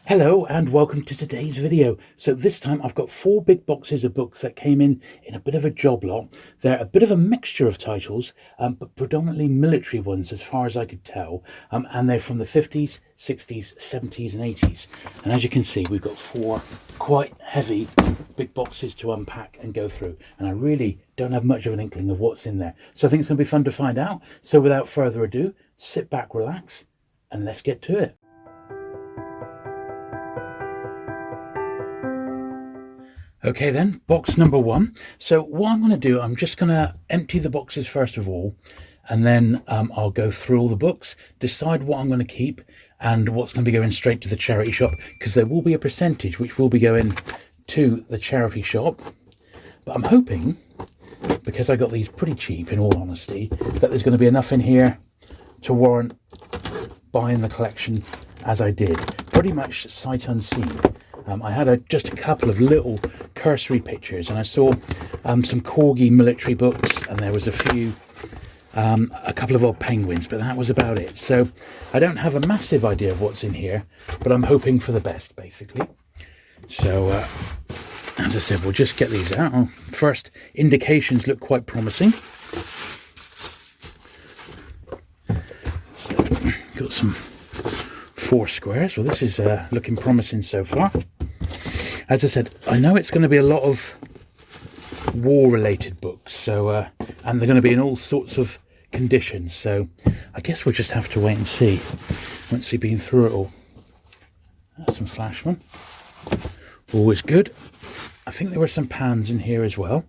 Hello and welcome to today's video. So this time I've got 4 big boxes of books that came in a bit of a job lot. They're a bit of a mixture of titles, but predominantly military ones as far as I could tell. And they're from the 50s, 60s, 70s and 80s. And as you can see, we've got 4 quite heavy big boxes to unpack and go through. And I really don't have much of an inkling of what's in there. So I think it's going to be fun to find out. So without further ado, sit back, relax, and let's get to it. Okay then, box number 1. So what I'm going to do, I'm just going to empty the boxes first of all, and then I'll go through all the books, decide what I'm going to keep and what's going to be going straight to the charity shop, because there will be a percentage which will be going to the charity shop. But I'm hoping, because I got these pretty cheap in all honesty, that there's going to be enough in here to warrant buying the collection as I did, pretty much sight unseen. I had just a couple of little cursory pictures, and I saw some corgi military books, and there was a couple of old penguins, but that was about it. So I don't have a massive idea of what's in here, but I'm hoping for the best, basically. So as I said, we'll just get these out. First indications look quite promising. So, got some 4 squares. Well, this is looking promising so far. As I said, I know it's going to be a lot of war-related books, so and they're going to be in all sorts of conditions. So I guess we'll just have to wait and see once we've been through it all. That's some Flashman, always good. I think there were some pans in here as well,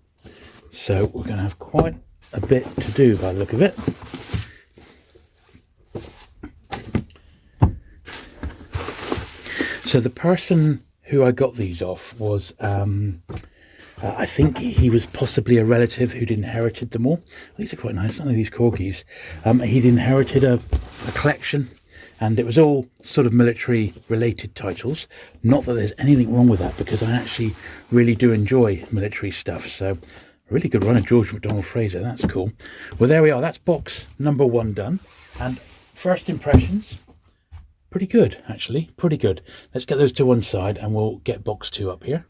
so we're going to have quite a bit to do by the look of it. So the person who I got these off was, I think he was possibly a relative who'd inherited them all. These are quite nice, aren't they, these corgis? He'd inherited a collection, and it was all sort of military related titles. Not that there's anything wrong with that, because I actually really do enjoy military stuff. So a really good run of George MacDonald Fraser, that's cool. Well, there we are, that's box number 1 done. And first impressions, pretty good, actually, pretty good. Let's get those to one side and we'll get box 2 up here.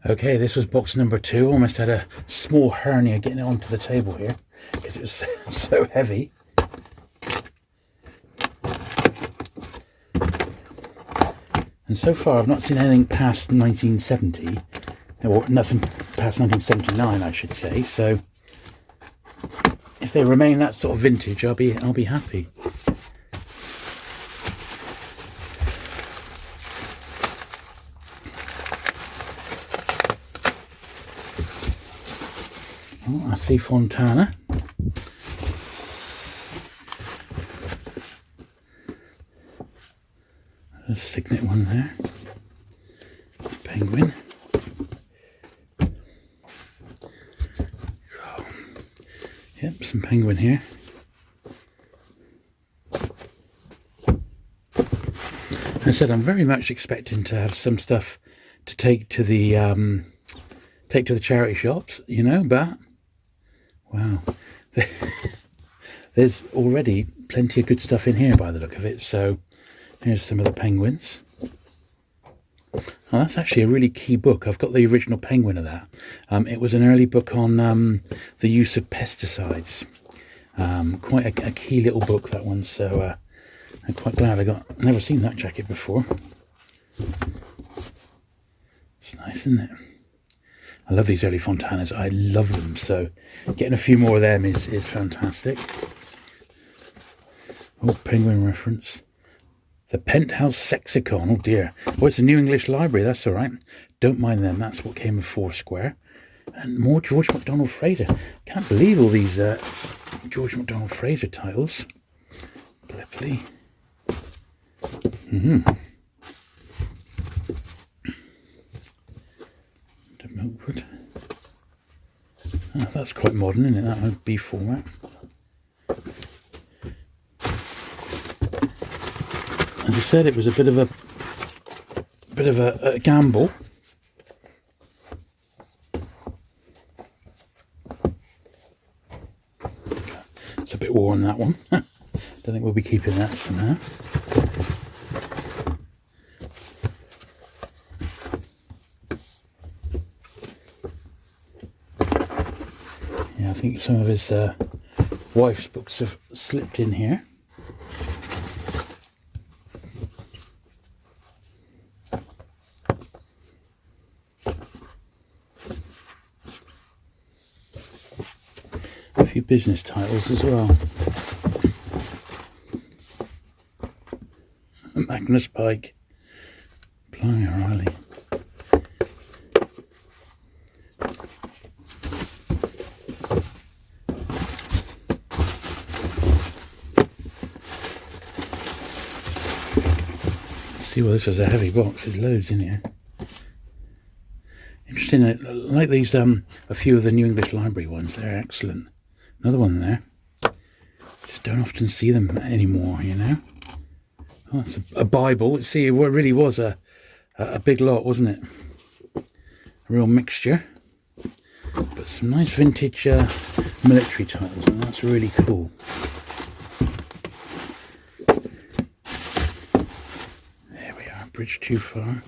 Okay, this was box number 2. Almost had a small hernia getting it onto the table here because it was so heavy. And so far I've not seen anything past 1970, or nothing past 1979 I should say, so if they remain that sort of vintage I'll be happy. Oh, I see Fontana. A signet one there. Penguin. Oh. Yep, some penguin here. I said I'm very much expecting to have some stuff to take to the charity shops, you know, but wow, there's already plenty of good stuff in here by the look of it. So here's some of the penguins. Oh, that's actually a really key book. I've got the original Penguin of that. It was an early book on the use of pesticides. Quite a key little book, that one. So I'm quite glad I've never seen that jacket before. It's nice, isn't it? I love these early Fontanas. I love them. So getting a few more of them is fantastic. Oh, penguin reference. The Penthouse Sexicon. Oh dear. Oh, it's a New English Library. That's all right. Don't mind them. That's what came with 4 square. And more George MacDonald Fraser. Can't believe all these George MacDonald Fraser titles. Blipley. Milkwood. Oh, that's quite modern, isn't it? That would be format. As I said, it was a bit of a gamble. It's a bit worn, that one. Don't think we'll be keeping that somehow. I think some of his wife's books have slipped in here. A few business titles as well. Magnus Pike. Blimey O'Reilly. See, well, this was a heavy box. There's loads in here. Interesting. I like these. A few of the New English Library ones. They're excellent. Another one there. Just don't often see them anymore, you know. Oh, that's a Bible. See, it really was a big lot, wasn't it? A real mixture. But some nice vintage military titles, and that's really cool. There we are, bridge too far.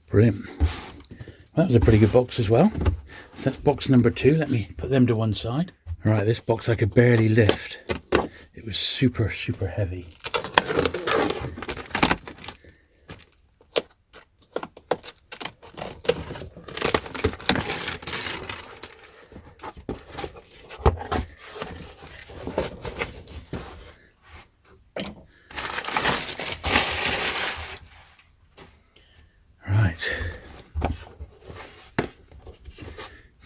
Brilliant. That was a pretty good box as well. So that's box number 2. Let me put them to one side. Right, this box I could barely lift. It was super, super heavy. Right.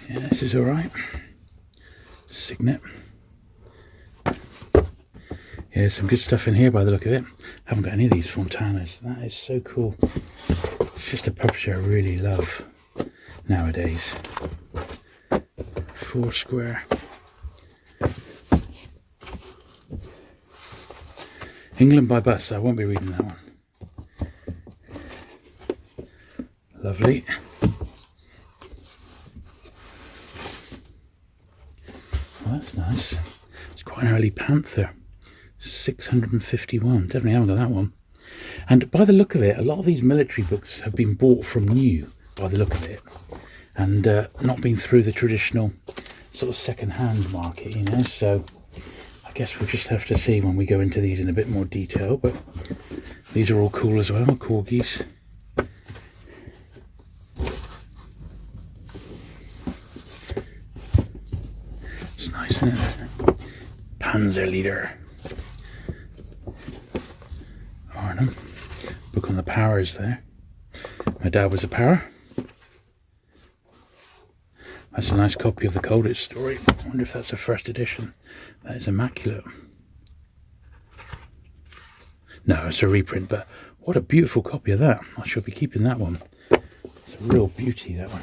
Yeah, this is all right. Signet. Yeah, some good stuff in here by the look of it. Haven't got any of these Fontanas. That is so cool. It's just a publisher I really love nowadays. Foursquare. England by Bus. I won't be reading that one. Lovely. Well, that's nice. It's quite an early Panther. 651. Definitely haven't got that one. And by the look of it, a lot of these military books have been bought from new, by the look of it, and not been through the traditional sort of second-hand market, you know. So I guess we'll just have to see when we go into these in a bit more detail. But these are all cool as well, corgis. It's nice, isn't it? Panzer Leader. Arnhem. Book on the powers there. My dad was a power. That's a nice copy of the Colditz story. I wonder if that's a first edition. That is immaculate. No, it's a reprint, but what a beautiful copy of that. I shall be keeping that one. It's a real beauty, that one.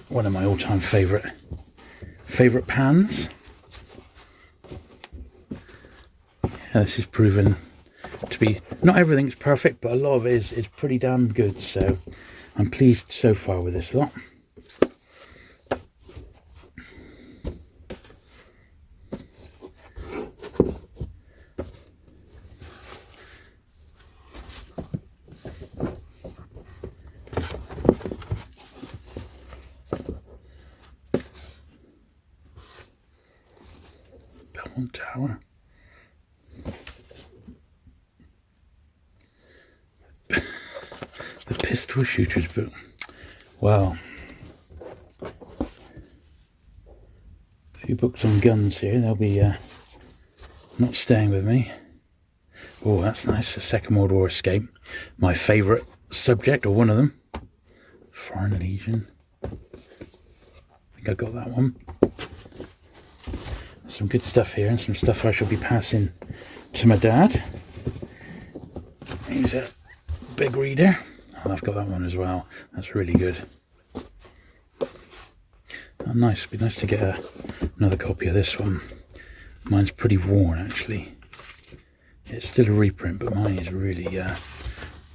One of my all-time favourite pans. Yeah, this is proven to be, not everything's perfect, but a lot of it is pretty damn good, so I'm pleased so far with this lot. Belmont Tower. The Pistol Shooters book. Wow. A few books on guns here. They'll be not staying with me. Oh, that's nice. A Second World War escape. My favourite subject, or one of them. Foreign Legion. I think I got that one. Some good stuff here, and some stuff I shall be passing to my dad. He's a big reader. Oh, I've got that one as well. That's really good. Oh, nice. It'd be nice to get another copy of this one. Mine's pretty worn, actually. It's still a reprint, but mine is really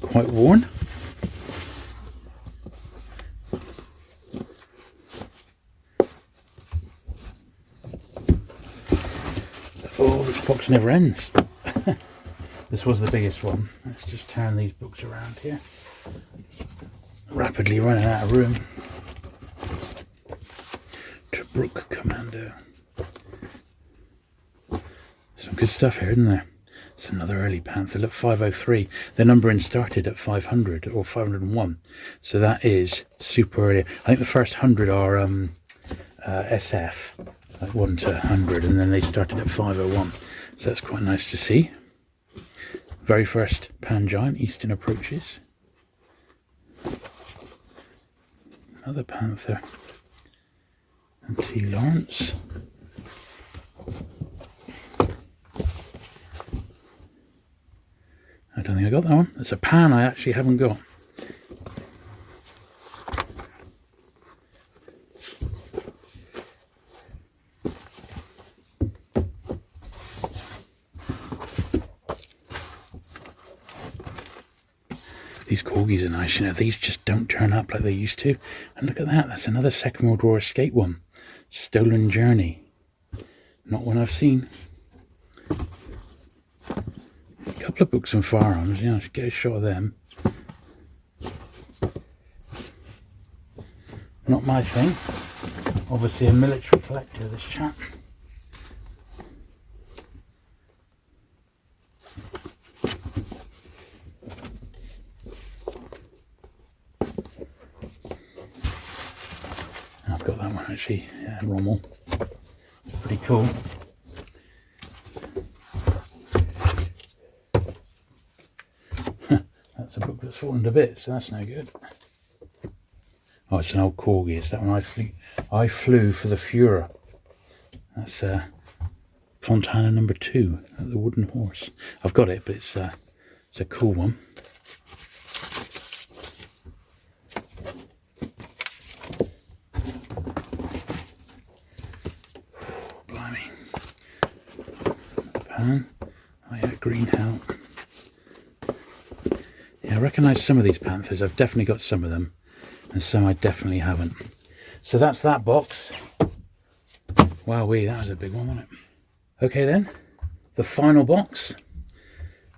quite worn. Oh, this box never ends. This was the biggest one. Let's just turn these books around here. rapidly running out of room. Tobruk Commando. Some good stuff here, isn't there? It's another early Panther. Look, 503. The numbering started at 500 or 501. So that is super early. I think the first 100 are SF, like 1 to 100, and then they started at 501. So that's quite nice to see. Very first Pan Giant, Eastern Approaches. Another Panther. And T. Lawrence. I don't think I got that one. It's a Pan I actually haven't got. These corgis are nice, you know, these just don't turn up like they used to. And look at that, that's another Second World War escape one. Stolen Journey. Not one I've seen. A couple of books on firearms, you know, I should get a shot of them. Not my thing. Obviously a military collector, this chap. I've got that one actually, yeah, Rommel. It's pretty cool. That's a book that's fallen to bits, so that's no good. Oh, it's an old corgi. It's that one I flew for the Führer. That's Fontana number 2, the wooden horse. I've got it, but it's a cool one. Blimey. Pan. Oh yeah, green helm. Yeah, I recognise some of these Panthers. I've definitely got some of them, and some I definitely haven't. So that's that box. Wowee, that was a big one, wasn't it? Okay then, the final box.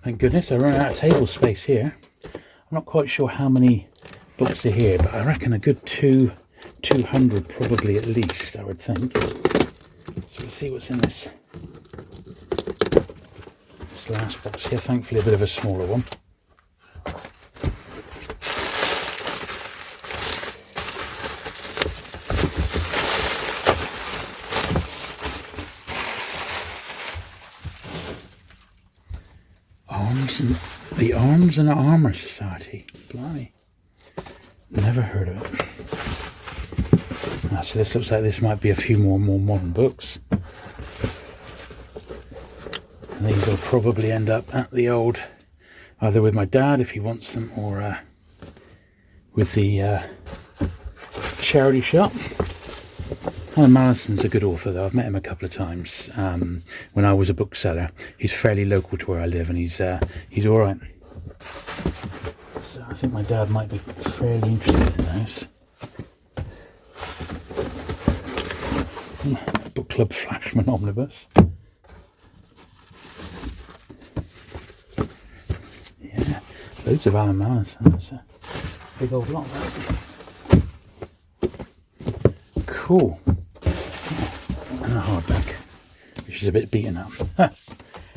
Thank goodness I ran out of table space here. I'm not quite sure how many books are here, but I reckon a good 200 probably at least, I would think. So let's see what's in this last box here. Thankfully a bit of a smaller one. The Arms and Armour Society. Blimey. Never heard of it. So this looks like this might be a few more modern books. And these will probably end up at the old, either with my dad if he wants them, or with the charity shop. Alan Mallison's a good author though. I've met him a couple of times when I was a bookseller. He's fairly local to where I live, and he's all right. So I think my dad might be fairly interested in those. Book Club Flashman Omnibus. Yeah, loads of Alan Mallison. That's a big old lot. Cool. And a hardback, which is a bit beaten up.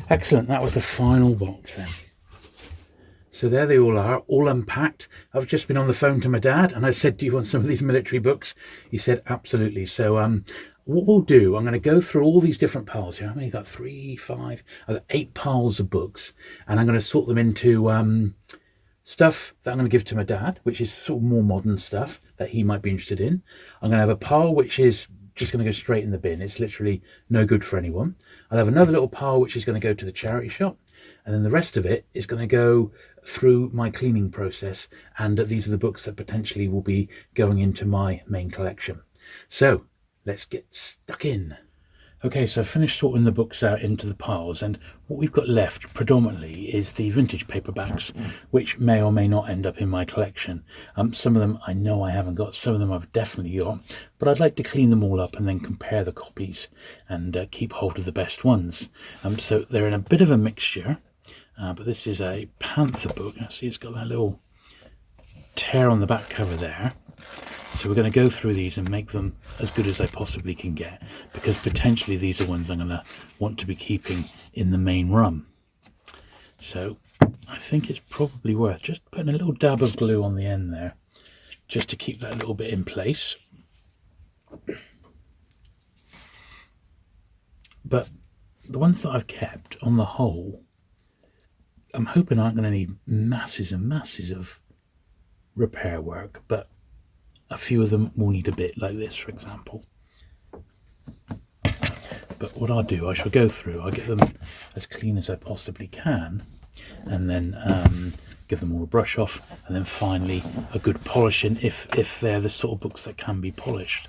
Excellent, that was the final box then. So there they all are, all unpacked. I've just been on the phone to my dad and I said, do you want some of these military books? He said, absolutely. So what we'll do, I'm going to go through all these different piles here. How many? Got 3, 5, I've got 8 piles of books, and I'm going to sort them into stuff that I'm going to give to my dad, which is sort of more modern stuff that he might be interested in. I'm going to have a pile which is just going to go straight in the bin. It's literally no good for anyone. I'll have another little pile which is going to go to the charity shop, and then the rest of it is going to go through my cleaning process, and these are the books that potentially will be going into my main collection. So let's get stuck in. Okay, so I've finished sorting the books out into the piles, and what we've got left predominantly is the vintage paperbacks, which may or may not end up in my collection. Some of them I know I haven't got, some of them I've definitely got, but I'd like to clean them all up and then compare the copies and keep hold of the best ones. So they're in a bit of a mixture, but this is a Panther book. See, it's got that little tear on the back cover there. So we're going to go through these and make them as good as I possibly can get, because potentially these are ones I'm going to want to be keeping in the main run. So I think it's probably worth just putting a little dab of glue on the end there, just to keep that a little bit in place. But the ones that I've kept, on the whole, I'm hoping aren't going to need masses and masses of repair work, but a few of them will need a bit, like this, for example. But what I'll do, I shall go through, I'll get them as clean as I possibly can, and then give them all a brush off, and then finally a good polishing if they're the sort of books that can be polished.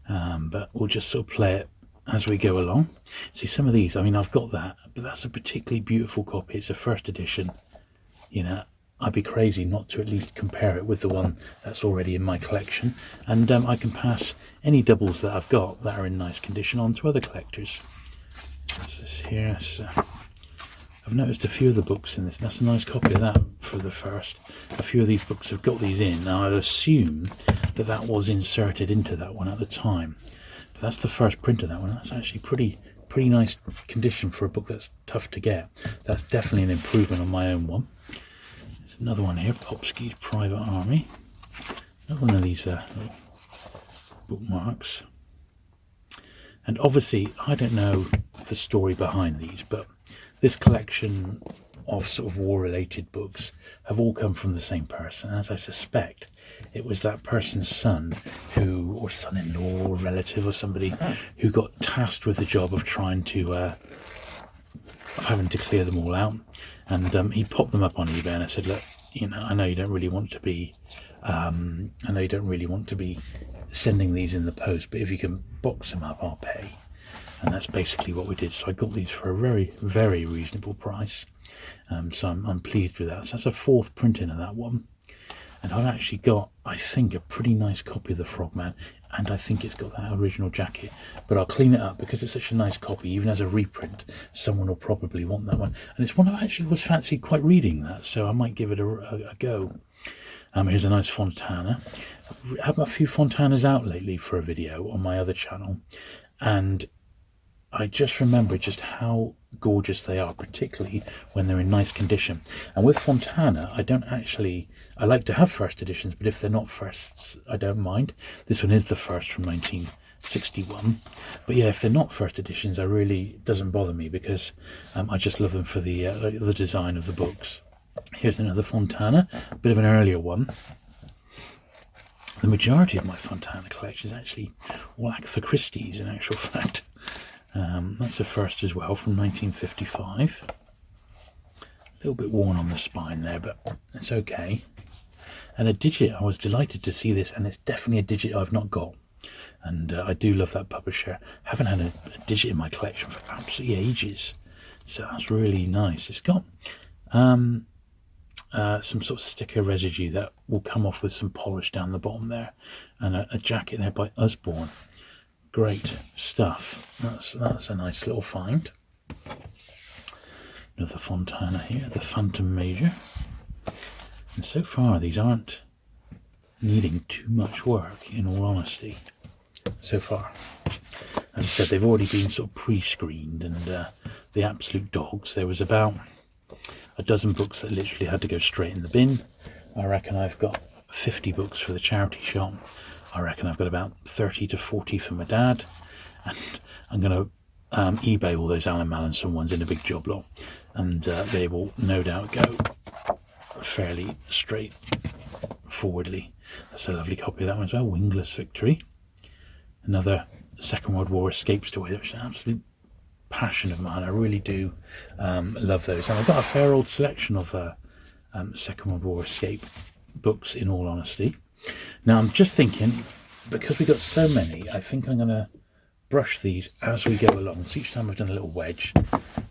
But we'll just sort of play it as we go along. See, some of these, I mean, I've got that, but that's a particularly beautiful copy. It's a first edition. You know, I'd be crazy not to at least compare it with the one that's already in my collection, and I can pass any doubles that I've got that are in nice condition on to other collectors. What's this here? So, I've noticed a few of the books in this. That's a nice copy of that for the first. A few of these books have got these in. Now, I'd assume that that was inserted into that one at the time. But that's the first print of that one. That's actually pretty nice condition for a book that's tough to get. That's definitely an improvement on my own one. There's another one here, Popsky's Private Army. Another one of these little bookmarks. And obviously, I don't know the story behind these, but this collection of sort of war-related books have all come from the same person. As I suspect, it was that person's son who, or son-in-law, or relative, or somebody who got tasked with the job of trying to, of having to clear them all out. And he popped them up on eBay, and I said, look, you know, I know you don't really want to be, sending these in the post, but if you can box them up, I'll pay. And that's basically what we did. So I got these for a very, very reasonable price. So I'm pleased with that. So that's a fourth printing of that one. And I've actually got, I think, a pretty nice copy of the Frogman. And I think it's got that original jacket. But I'll clean it up because it's such a nice copy. Even as a reprint, someone will probably want that one. And it's one I actually was fancy quite reading that. So I might give it a go. Here's a nice Fontana. I've had a few Fontanas out lately for a video on my other channel. And I just remember just how gorgeous they are, particularly when they're in nice condition. And with Fontana, I like to have first editions, but if they're not firsts, I don't mind. This one is the first from 1961. But yeah, if they're not first editions, it really doesn't bother me because I just love them for the design of the books. Here's another Fontana, a bit of an earlier one. The majority of my Fontana collection is actually all Agatha Christie's, in actual fact. That's the first as well, from 1955. A little bit worn on the spine there, but it's okay. And a digit, I was delighted to see this, and it's definitely a digit I've not got. And I do love that publisher. Haven't had a digit in my collection for absolutely ages, so that's really nice. It's got some sort of sticker residue that will come off with some polish down the bottom there, and a jacket there by Usborne. Great stuff. That's a nice little find. Another Fontana here, the Phantom Major. And so far these aren't needing too much work, in all honesty, so far. As I said, they've already been sort of pre-screened, and the absolute dogs. There was about a dozen books that literally had to go straight in the bin. I reckon I've got 50 books for the charity shop. I reckon I've got about 30 to 40 for my dad, and I'm going to eBay all those Alan Mallinson ones in a big job lot, and they will no doubt go fairly straightforwardly. That's a lovely copy of that one as well, Wingless Victory. Another Second World War escape story, which is an absolute passion of mine. I really do love those, and I've got a fair old selection of Second World War escape books, in all honesty. Now I'm just thinking, because we got so many, I think I'm going to brush these as we go along. So each time I've done a little wedge,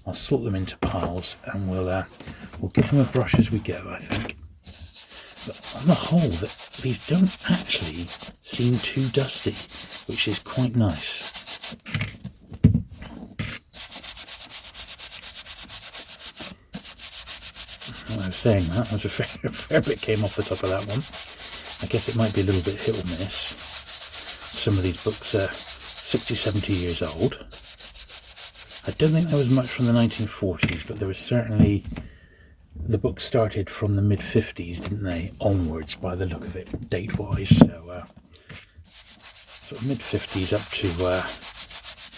I'll sort them into piles, and we'll give them a brush as we go, I think. But on the whole, these don't actually seem too dusty, which is quite nice. I was saying that, a fair bit came off the top of that one. I guess it might be a little bit hit or miss. Some of these books are 60, 70 years old. I don't think there was much from the 1940s, but there was certainly... The book started from the mid-50s, didn't they? Onwards, by the look of it, date-wise. So, sort of mid-50s up to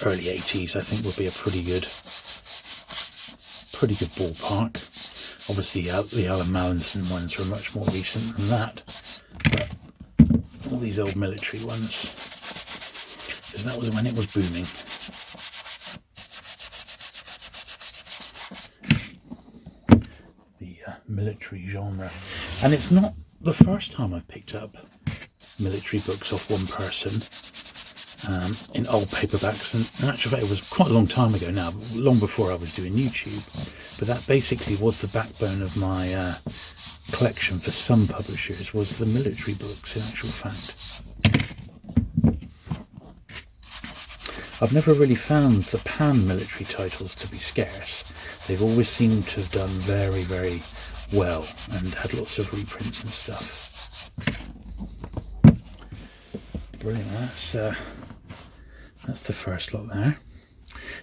early 80s, I think would be a pretty good ballpark. Obviously, the Alan Mallinson ones were much more recent than that. But all these old military ones, because that was when it was booming. Military genre, and it's not the first time I've picked up military books off one person in old paperbacks, and in actual fact it was quite a long time ago now, long before I was doing YouTube, but that basically was the backbone of my collection for some publishers, was the military books in actual fact. I've never really found the pan-military titles to be scarce. They've always seemed to have done very, very well and had lots of reprints and stuff. Brilliant. That's the first lot there.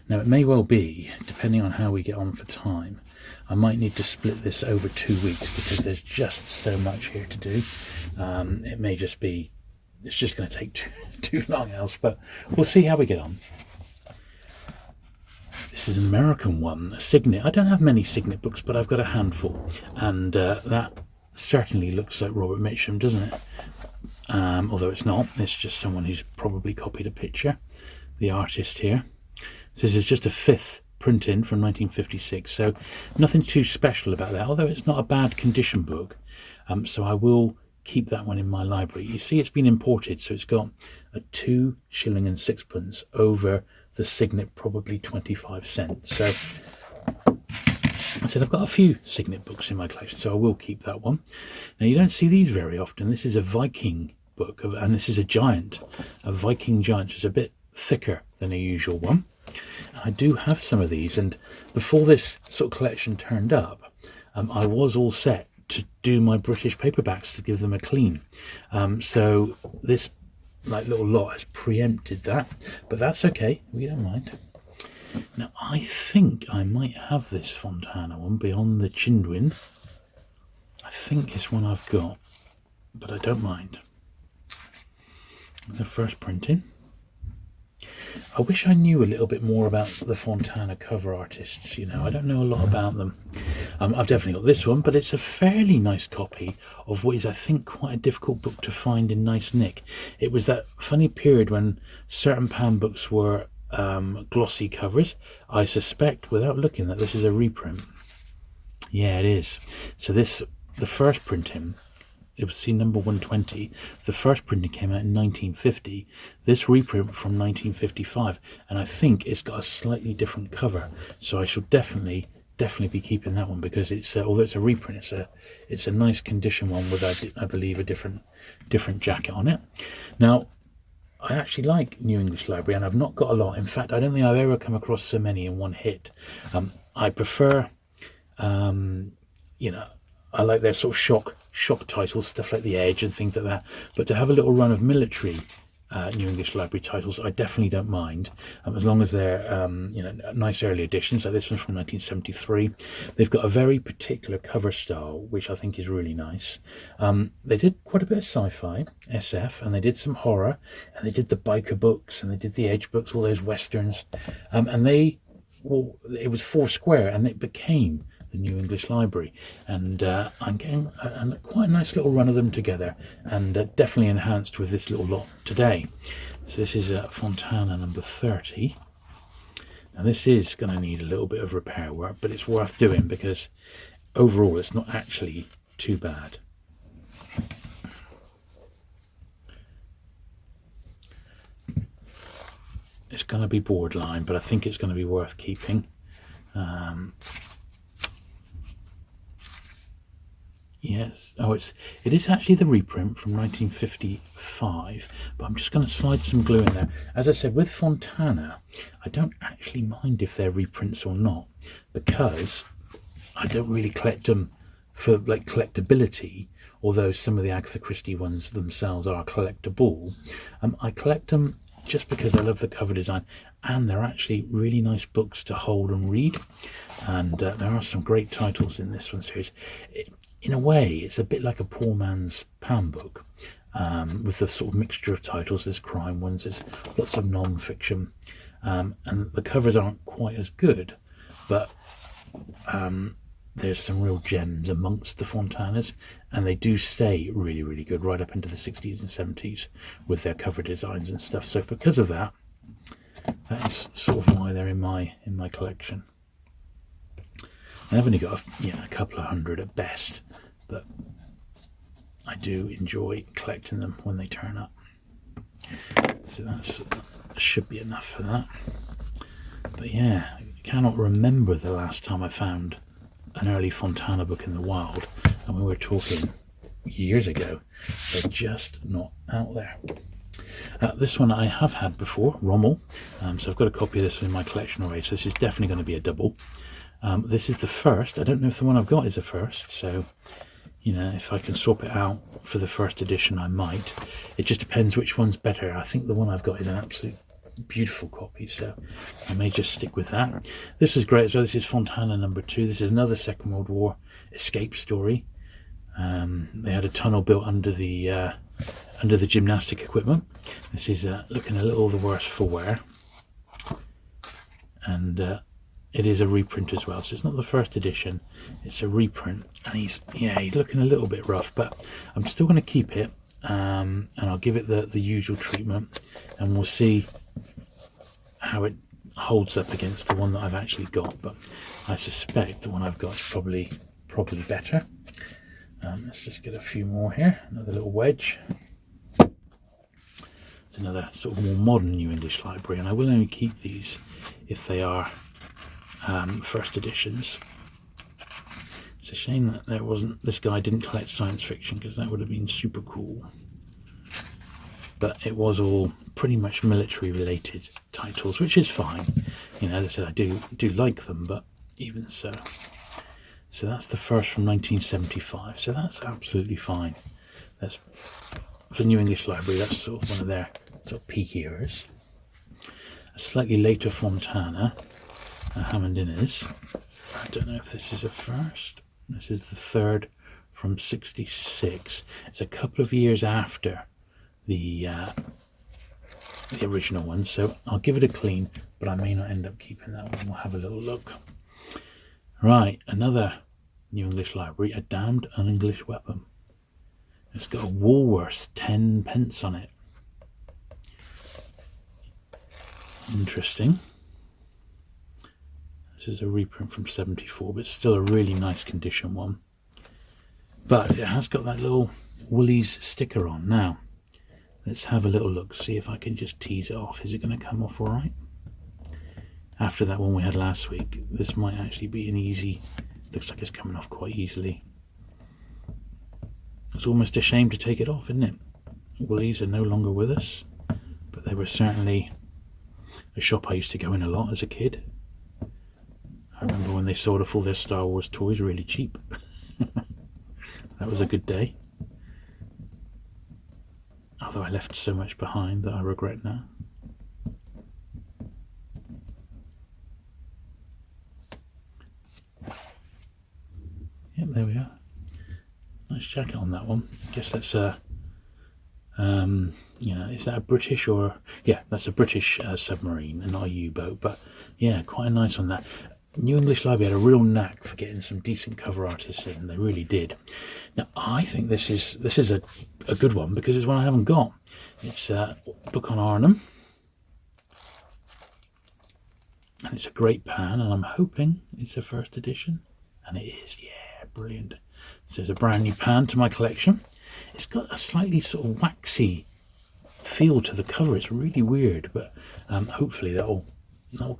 Now it may well be, depending on how we get on for time, I might need to split this over 2 weeks because there's just so much here to do. It may just be, it's just going to take too long else, but we'll see how we get on. This is an American one, a Signet. I don't have many Signet books, but I've got a handful. And that certainly looks like Robert Mitchum, doesn't it? Although it's not. It's just someone who's probably copied a picture. The artist here. So this is just a 5th print-in from 1956. So nothing too special about that, although it's not a bad condition book. So I will keep that one in my library. You see it's been imported, so it's got a 2 shilling and 6pence over the Signet, probably 25 cents. So I said I've got a few Signet books in my collection, so I will keep that one. Now you don't see these very often. This is a Viking book, and this is a giant, a Viking giant. So it's a bit thicker than a usual one. And I do have some of these, and before this sort of collection turned up, I was all set to do my British paperbacks to give them a clean. So this little lot has preempted that, but that's okay, we don't mind. Now I think I might have this Fontana one, Beyond the Chindwin. I think it's one I've got, but I don't mind. The first printing. I wish I knew a little bit more about the Fontana cover artists. You know, I don't know a lot about them. I've definitely got this one, but it's a fairly nice copy of what is, I think, quite a difficult book to find in nice nick. It was that funny period when certain pan books were glossy covers. I suspect, without looking, that this is a reprint. Yeah, it is. So this, the first printing, it was seen number 120. The first printing came out in 1950. This reprint from 1955, and I think it's got a slightly different cover. So I shall definitely be keeping that one, because it's although it's a reprint, it's a nice condition one with, I believe, a different jacket on it. Now I actually like New English Library, and I've not got a lot. In fact, I don't think I've ever come across so many in one hit. I prefer I like their sort of shock titles, stuff like The Edge and things like that. But to have a little run of military New English Library titles, I definitely don't mind, as long as they're nice early editions. Like this one's from 1973. They've got a very particular cover style, which I think is really nice. They did quite a bit of sci-fi, SF, and they did some horror, and they did the biker books, and they did the Edge books, all those westerns, and it was Foursquare, and it became the New English Library, and I'm getting quite a nice little run of them together, and definitely enhanced with this little lot today. So this is Fontana number 30. Now this is going to need a little bit of repair work, but it's worth doing because overall it's not actually too bad. It's going to be borderline, but I think it's going to be worth keeping. Yes, it is actually the reprint from 1955, but I'm just going to slide some glue in there. As I said, with Fontana, I don't actually mind if they're reprints or not, because I don't really collect them for like collectability, although some of the Agatha Christie ones themselves are collectible. I collect them just because I love the cover design, and they're actually really nice books to hold and read. And there are some great titles in this one series. In a way, it's a bit like a poor man's Pam book, with the sort of mixture of titles. There's crime ones, there's lots of non-fiction, and the covers aren't quite as good, but there's some real gems amongst the Fontanas, and they do stay really, really good right up into the 60s and 70s with their cover designs and stuff. So because of that, that is sort of why they're in my collection. I've only got a couple of hundred at best, but I do enjoy collecting them when they turn up. So that should be enough for that. But yeah, I cannot remember the last time I found an early Fontana book in the wild, and we were talking years ago. They're just not out there. This one I have had before, Rommel, so I've got a copy of this in my collection already, so this is definitely going to be a double. This is the first. I don't know if the one I've got is a first, so if I can swap it out for the first edition, I might. It just depends which one's better. I think the one I've got is an absolute beautiful copy, so I may just stick with that. This is great as well. This is Fontana #2. This is another Second World War escape story. They had a tunnel built under the gymnastic equipment. This is looking a little the worse for wear, and it is a reprint as well, so it's not the first edition, it's a reprint, and he's looking a little bit rough, but I'm still going to keep it, and I'll give it the usual treatment, and we'll see how it holds up against the one that I've actually got. But I suspect the one I've got is probably better. Let's just get a few more here. Another little wedge. It's another sort of more modern New English Library, and I will only keep these if they are first editions. It's a shame that this guy didn't collect science fiction, because that would have been super cool. But it was all pretty much military related titles, which is fine. As I said, I do like them, but even so. So that's the first from 1975, so that's absolutely fine. That's for New English Library, that's sort of one of their sort of peak eras. A slightly later Fontana, Hammond Innes. I don't know if this is a first. This is the third from 66. It's a couple of years after the original one, so I'll give it a clean, but I may not end up keeping that one. We'll have a little look. Right, another New English Library, A Damned Un-English Weapon. It's got a Woolworths 10 pence on it. Interesting. This is a reprint from 74, but it's still a really nice condition one. But it has got that little Woolies sticker on. Now, let's have a little look, see if I can just tease it off. Is it going to come off all right? After that one we had last week, this might actually be an easy... Looks like it's coming off quite easily. It's almost a shame to take it off, isn't it? Woolies are no longer with us, but they were certainly a shop I used to go in a lot as a kid. I remember when they sold off all their Star Wars toys really cheap. That was a good day. Although I left so much behind that I regret now. Yep, there we are. Nice jacket on that one. I guess that's a, is that a British or... Yeah, that's a British submarine, not a U-boat. But yeah, quite a nice on that. New English Library had a real knack for getting some decent cover artists in. They really did. Now, I think this is a good one, because it's one I haven't got. It's a book on Arnhem. And it's a great pan, and I'm hoping it's a first edition. And it is, yeah. Brilliant. So there's a brand new pan to my collection. It's got a slightly sort of waxy feel to the colour. It's really weird, but hopefully that'll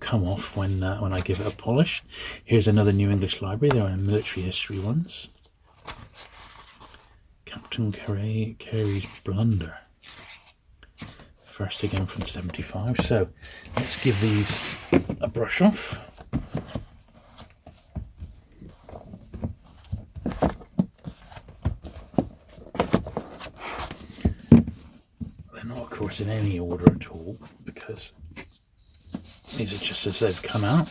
come off when I give it a polish. Here's another New English Library. There are military history ones. Captain Carey's Blunder. First again from 75. So let's give these a brush off. course, in any order at all, because these are just as they've come out.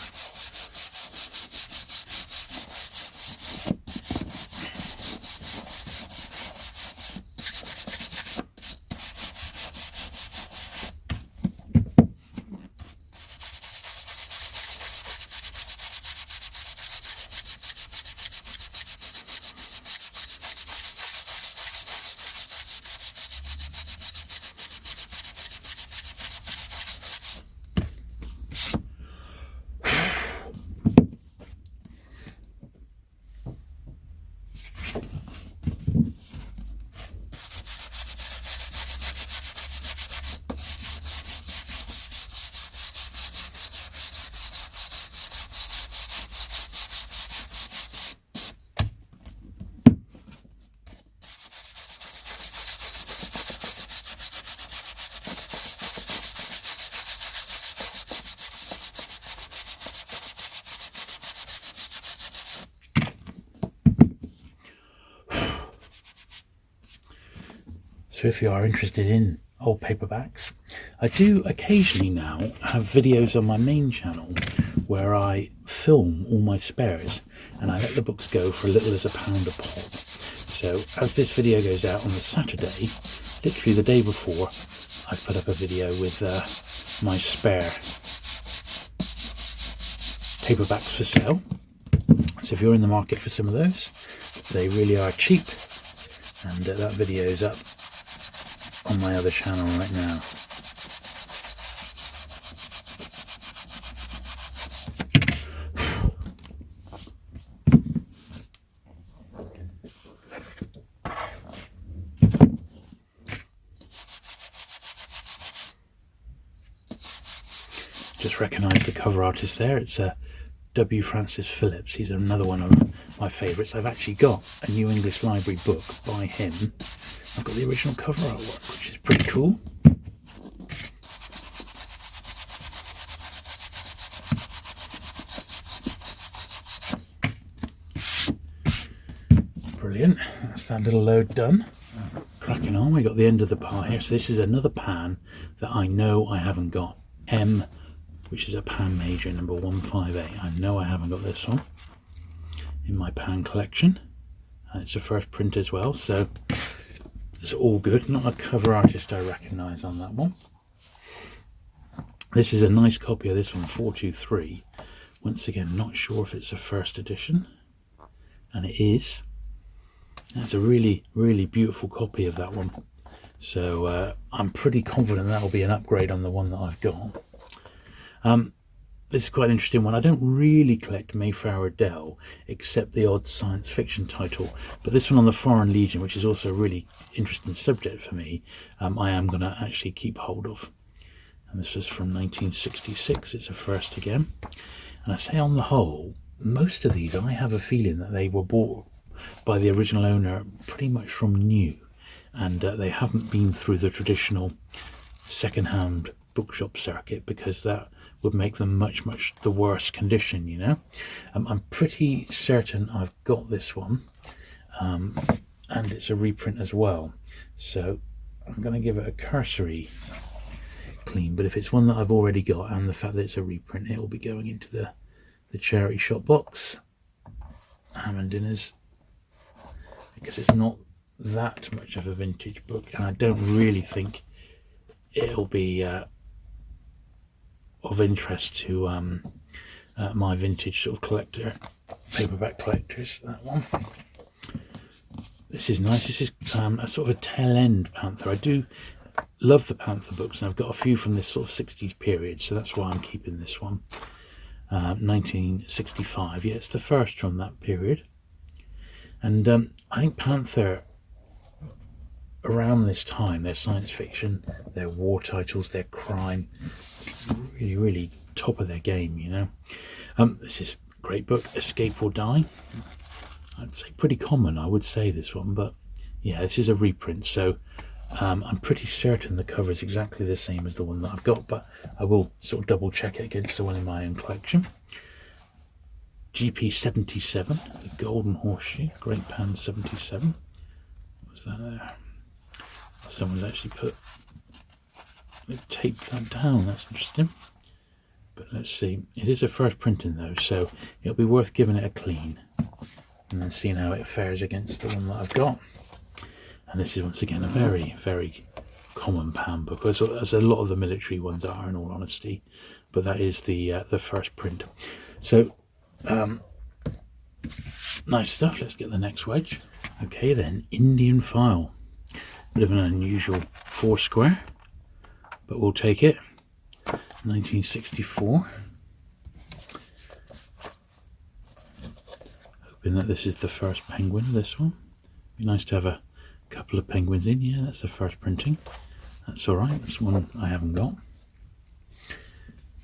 So if you are interested in old paperbacks, I do occasionally now have videos on my main channel where I film all my spares and I let the books go for as little as £1 a pop. So as this video goes out on the Saturday, literally the day before, I put up a video with my spare paperbacks for sale. So if you're in the market for some of those, they really are cheap, and that video is up on my other channel right now. Just recognise the cover artist there. It's W. Francis Phillips. He's another one of my favourites. I've actually got a New English Library book by him. I've got the original cover artwork, which is pretty cool. Brilliant. That's that little load done. Cracking on. We got the end of the pie here. So this is another pan that I know I haven't got. M, which is a pan major, number 158. I know I haven't got this one in my pan collection. And it's a first print as well, so it's all good. Not a cover artist I recognise on that one. This is a nice copy of this one, 423. Once again, not sure if it's a first edition, and it is. That's a really, really beautiful copy of that one. So I'm pretty confident that'll be an upgrade on the one that I've got. This is quite an interesting one. I don't really collect Mayflower Dell, except the odd science fiction title. But this one on the Foreign Legion, which is also a really interesting subject for me, I am going to actually keep hold of. And this was from 1966. It's a first again. And I say on the whole, most of these, I have a feeling that they were bought by the original owner pretty much from new. And they haven't been through the traditional second-hand bookshop circuit, because that would make them much the worse condition, you know. I'm pretty certain I've got this one, and it's a reprint as well, so I'm going to give it a cursory clean. But if it's one that I've already got, and the fact that it's a reprint, it will be going into the charity shop box, Ham & Dinners, because it's not that much of a vintage book, and I don't really think it'll be of interest to my vintage sort of collector, paperback collectors. That one. This is nice. This is a sort of a tail end Panther. I do love the Panther books, and I've got a few from this sort of 60s period, so that's why I'm keeping this one. 1965. Yeah, it's the first from that period. And I think Panther, around this time, their science fiction, their war titles, their crime, really, really top of their game, you know. This is a great book, Escape or Die. I'd say pretty common, I would say, this one, but yeah, this is a reprint, so I'm pretty certain the cover is exactly the same as the one that I've got, but I will sort of double check it against the one in my own collection. GP 77, the Golden Horseshoe, Great Pan 77. What's that there? Someone's actually put they've taped that down. That's interesting. But let's see. It is a first printing though, so it'll be worth giving it a clean and then seeing how it fares against the one that I've got. And this is once again a very, very common PAM book, as a lot of the military ones are, in all honesty. But that is the first print. So nice stuff. Let's get the next wedge. Okay then, Indian File. Bit of an unusual 4 square, but we'll take it. 1964. Hoping that this is the first penguin of this one. Be nice to have a couple of penguins in. Yeah, that's the first printing. That's alright, that's one I haven't got.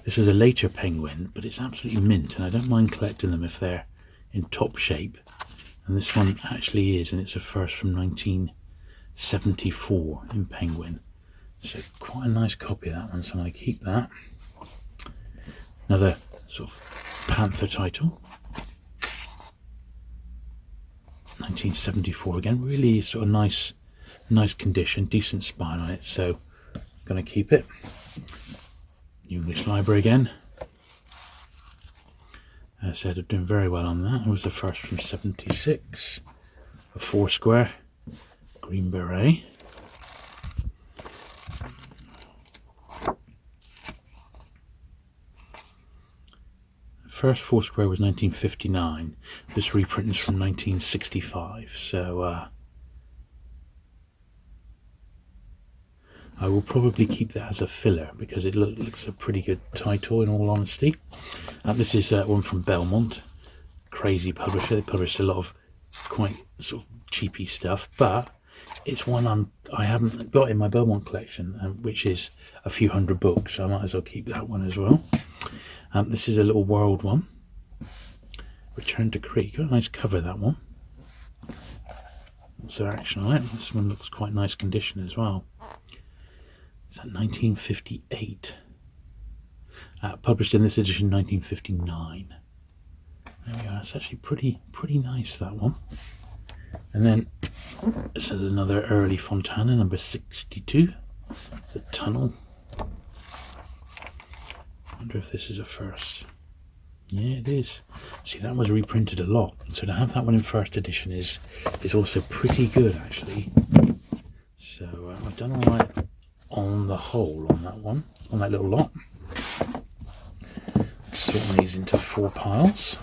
This is a later penguin, but it's absolutely mint, and I don't mind collecting them if they're in top shape. And this one actually is, and it's a first from 1974 in penguin. So quite a nice copy of that one, so I'm going to keep that. Another sort of Panther title. 1974 again, really sort of nice condition, decent spine on it, so I'm going to keep it. New English Library again. As I said, I've done very well on that. It was the first from 76. A 4 square, green beret. First 4 square was 1959. This reprint is from 1965. So I will probably keep that as a filler because it looks a pretty good title, in all honesty. This is one from Belmont, crazy publisher. They published a lot of quite sort of cheapy stuff, but it's one I haven't got in my Belmont collection, which is a few hundred books, so I might as well keep that one as well. This is a little world one. Return to Creek. Got a nice cover, that one. Lots of action on it. This one looks quite nice condition as well. It's at 1958. Published in this edition 1959. There we are. It's actually pretty nice, that one. And then it says another early Fontana, number 62. The Tunnel. I wonder if this is a first. Yeah, it is. See, that was reprinted a lot, so to have that one in first edition is also pretty good, actually. So I've done all right on the whole on that one, on that little lot. Sort these into 4 piles.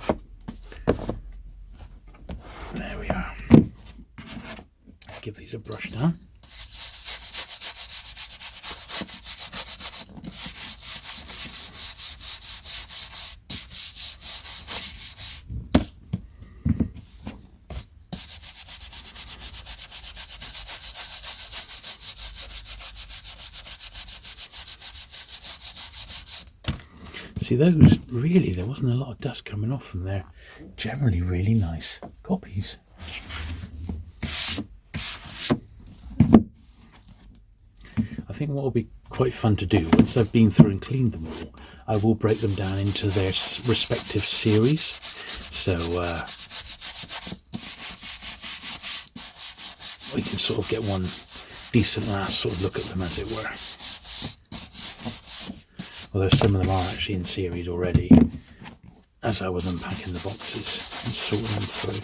There we are. Give these a brush down. See, those really, there wasn't a lot of dust coming off them. They're generally really nice copies. I think what will be quite fun to do, once I've been through and cleaned them all, I will break them down into their respective series. So we can sort of get one decent last sort of look at them, as it were. Although some of them are actually in series already, as I was unpacking the boxes and sorting them through.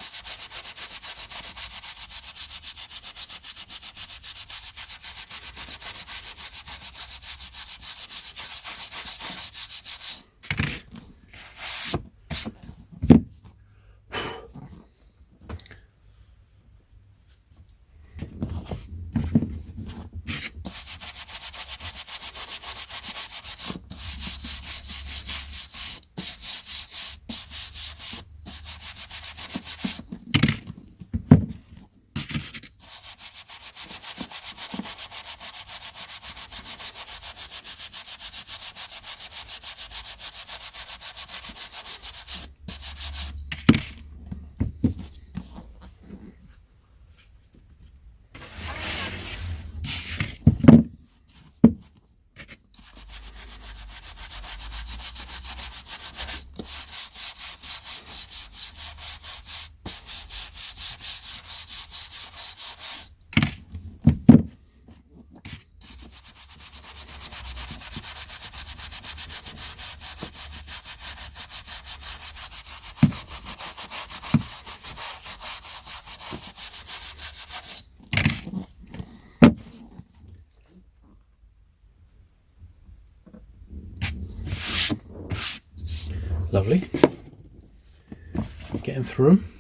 Getting through them.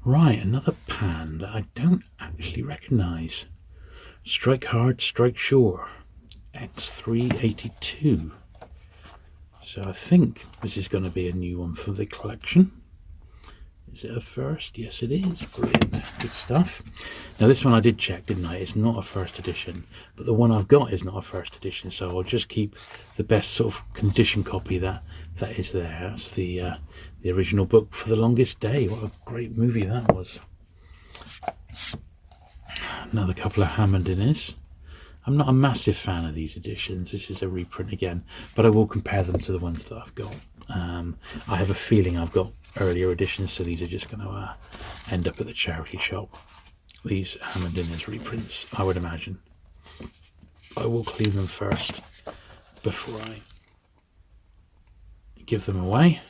Right, another pan that I don't actually recognise. Strike Hard, Strike Sure, X382. So I think this is going to be a new one for the collection. Is it a first? Yes, it is. Brilliant. Good stuff. Now, this one I did check, didn't I? It's not a first edition, but the one I've got is not a first edition, so I'll just keep the best sort of condition copy that is there. That's the original book for The Longest Day. What a great movie that was. Another couple of Hammond Innes. I'm not a massive fan of these editions. This is a reprint again, but I will compare them to the ones that I've got. I have a feeling I've got earlier editions, so these are just going to end up at the charity shop. These Hammond Innes reprints, I would imagine. I will clean them first before I give them away.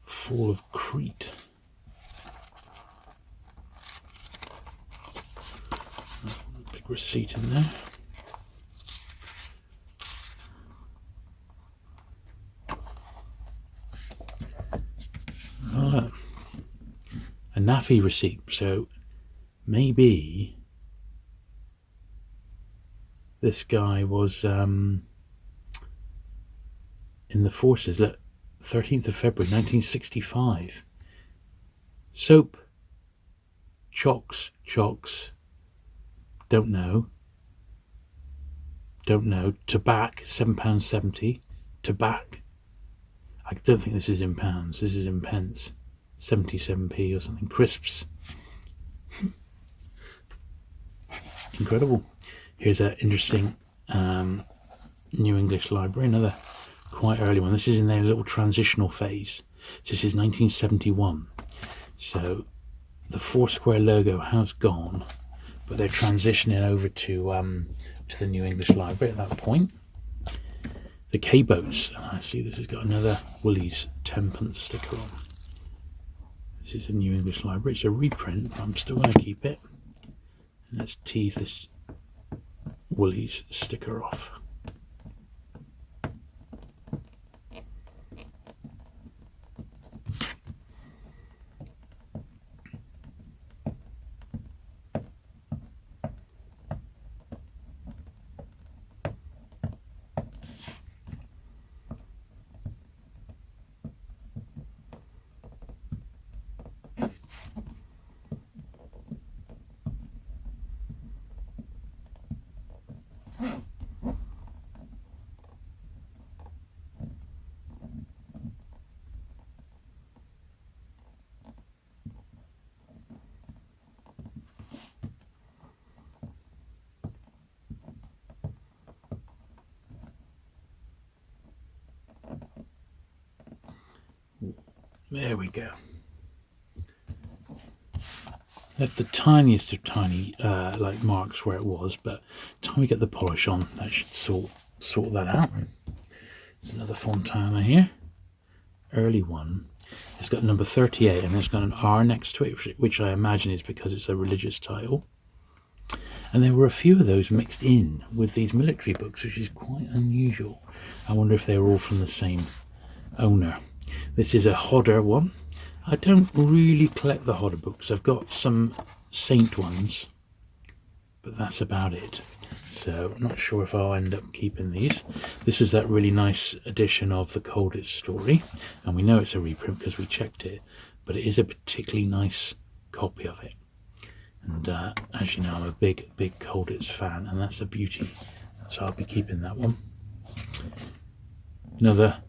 Fall of Crete. Big receipt in there. Oh, look. A NAFI receipt, so maybe this guy was in the forces. Look, 13th of February 1965. Soap, chocks, don't know, tobacco, £7.70, tobacco, I don't think this is in pounds, this is in pence, 77p or something, crisps, incredible. Here's an interesting New English Library, another quite early one. This is in their little transitional phase. This is 1971. So the Foursquare logo has gone, but they're transitioning over to the New English Library at that point. The K-Boats. I see this has got another Woolies 10p sticker on. This is a New English Library. It's a reprint, but I'm still going to keep it. And let's tease this Woolies sticker off. There we go. Left the tiniest of tiny like marks where it was, but time we get the polish on, that should sort that out. There's another Fontana here, early one. It's got number 38, and it's got an R next to it, which I imagine is because it's a religious title. And there were a few of those mixed in with these military books, which is quite unusual. I wonder if they were all from the same owner. This is a Hodder one. I don't really collect the Hodder books. I've got some Saint ones, but that's about it. So I'm not sure if I'll end up keeping these. This is that really nice edition of the Colditz story, and we know it's a reprint because we checked it, but it is a particularly nice copy of it. And as you know, I'm a big Colditz fan, and that's a beauty. So I'll be keeping that one. Another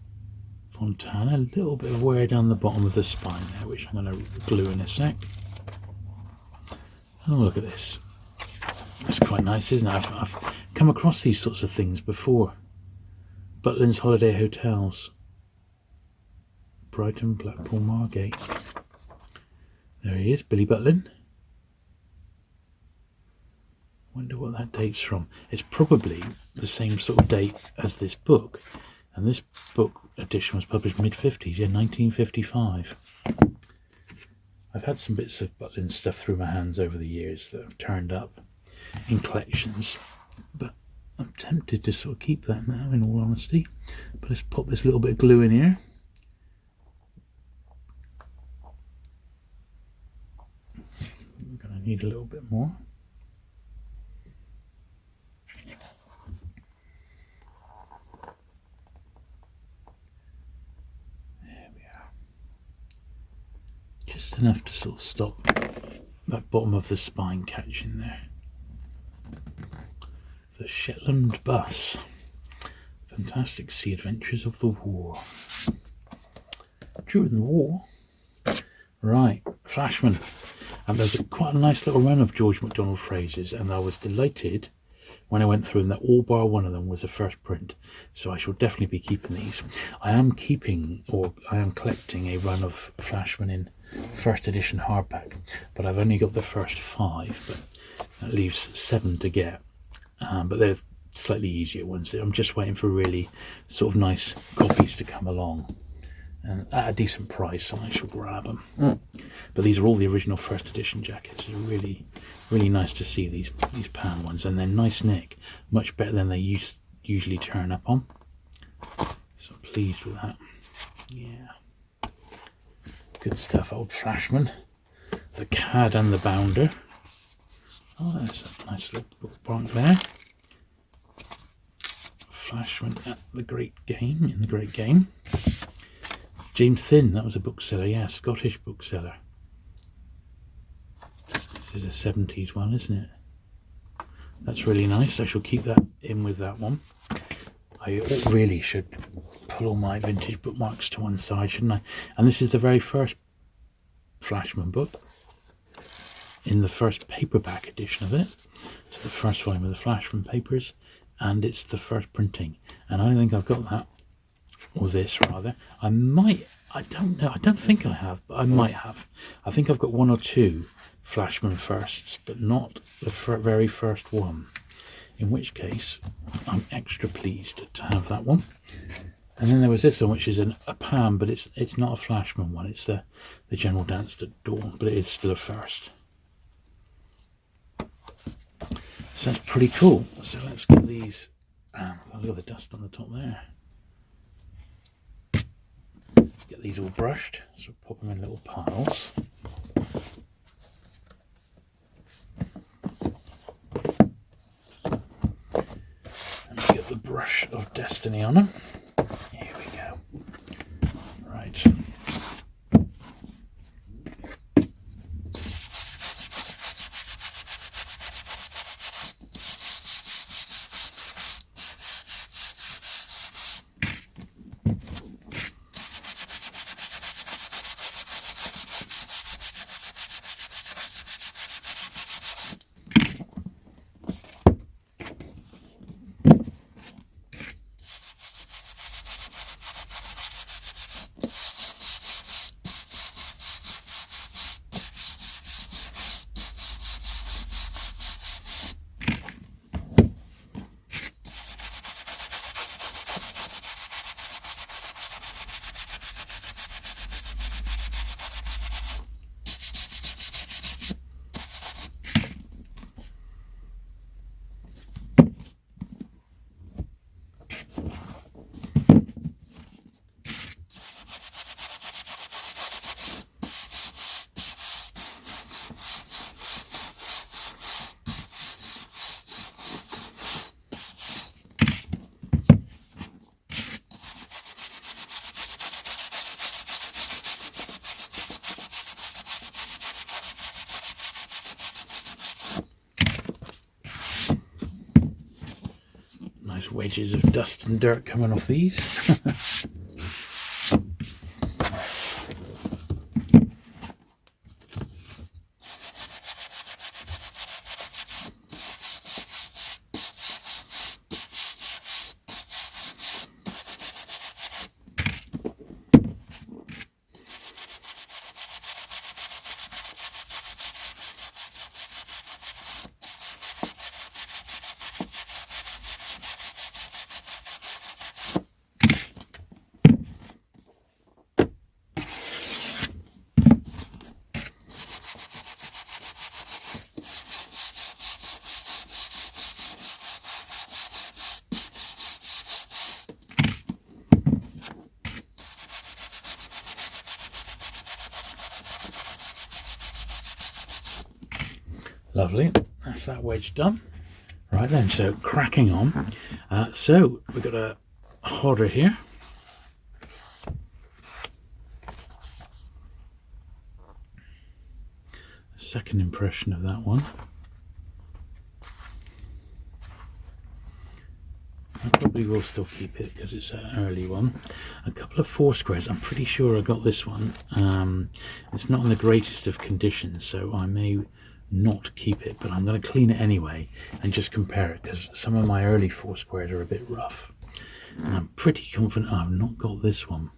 Fontana, a little bit of wear down the bottom of the spine there, which I'm going to glue in a sec. Oh, look at this. That's quite nice, isn't it? I've come across these sorts of things before. Butlin's Holiday Hotels. Brighton, Blackpool, Margate. There he is, Billy Butlin. Wonder what that date's from. It's probably the same sort of date as this book. And this book edition was published mid-50s, yeah, 1955. I've had some bits of Butlin stuff through my hands over the years that have turned up in collections, but I'm tempted to sort of keep that now, in all honesty. But let's pop this little bit of glue in here. We're going to need a little bit more. There we are. Just enough to sort of stop that bottom of the spine catching there. The Shetland Bus. Fantastic Sea Adventures of the War. During the war. Right, Flashman. And there's quite a nice little run of George MacDonald phrases, and I was delighted when I went through them that all bar one of them was a first print. So I shall definitely be keeping these. I am collecting a run of Flashman in first edition hardback, but I've only got the first 5, but that leaves 7 to get. But they're slightly easier ones. I'm just waiting for really sort of nice copies to come along. And at a decent price, I shall grab them. But these are all the original first edition jackets. It's really, really nice to see these pan ones, and they're nice nick, much better than they usually turn up on. So I'm pleased with that. Yeah, good stuff, old Flashman. The Cad and the Bounder. Oh, that's a nice little bookmark there. Flashman at the Great Game, in the Great Game. James Thynne, that was a bookseller, yeah, Scottish bookseller. This is a 70s one, isn't it? That's really nice. I shall keep that in with that one. I really should pull all my vintage bookmarks to one side, shouldn't I? And this is the very first Flashman book, in the first paperback edition of it. So the first volume of the Flashman papers, and it's the first printing. And I don't think I've got that. Or this rather. I don't know, I don't think I have, but I might have. I think I've got 1 or 2 Flashman firsts, but not the very first one, in which case I'm extra pleased to have that one. And then there was this one, which is a Pam, but it's not a Flashman one, it's the General Dance at Dawn, but it is still a first. So that's pretty cool. So let's get these, look at the dust on the top there. Get these all brushed, so pop them in little piles. And get the brush of destiny on them. Here we go. Right. Nice wedges of dust and dirt coming off these. Lovely. That's that wedge done. Right then, so cracking on. So we've got a hodder here. Second impression of that one. I probably will still keep it because it's an early one. A couple of four squares. I'm pretty sure I got this one. It's not in the greatest of conditions, so I may not keep it, but I'm going to clean it anyway and just compare it because some of my early four squares are a bit rough. And I'm pretty confident I've not got this one.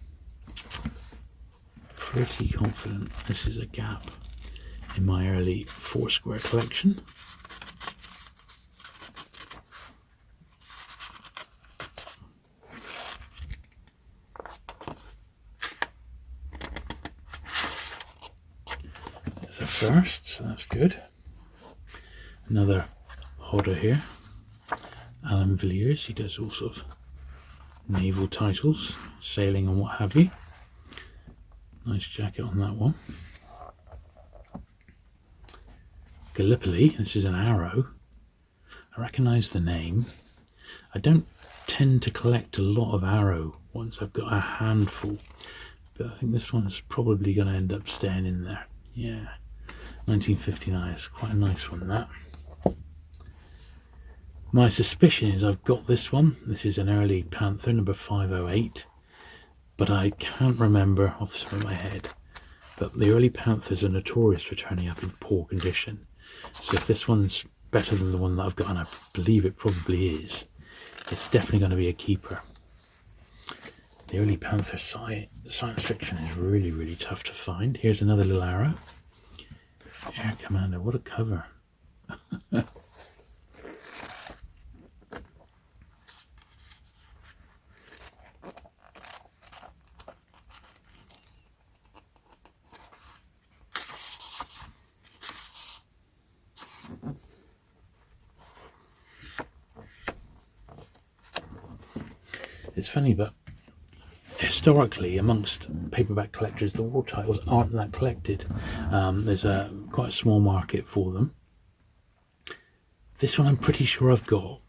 Pretty confident this is a gap in my early four square collection. It's a first, so that's good. Another hodder here. Alan Villiers, he does all sort of naval titles, sailing and what have you. Nice jacket on that one. Gallipoli, this is an arrow. I recognise the name. I don't tend to collect a lot of arrow once I've got a handful, but I think this one's probably going to end up staying in there. Yeah, 1959 is quite a nice one, that. My suspicion is I've got this one. This is an early Panther, number 508, but I can't remember off the top of my head. But the early Panthers are notorious for turning up in poor condition. So if this one's better than the one that I've got, and I believe it probably is, it's definitely going to be a keeper. The early Panther science fiction is really, really tough to find. Here's another little arrow. Air Commander, what a cover. It's funny, but historically, amongst paperback collectors, the war titles aren't that collected. There's quite a small market for them. This one I'm pretty sure I've got,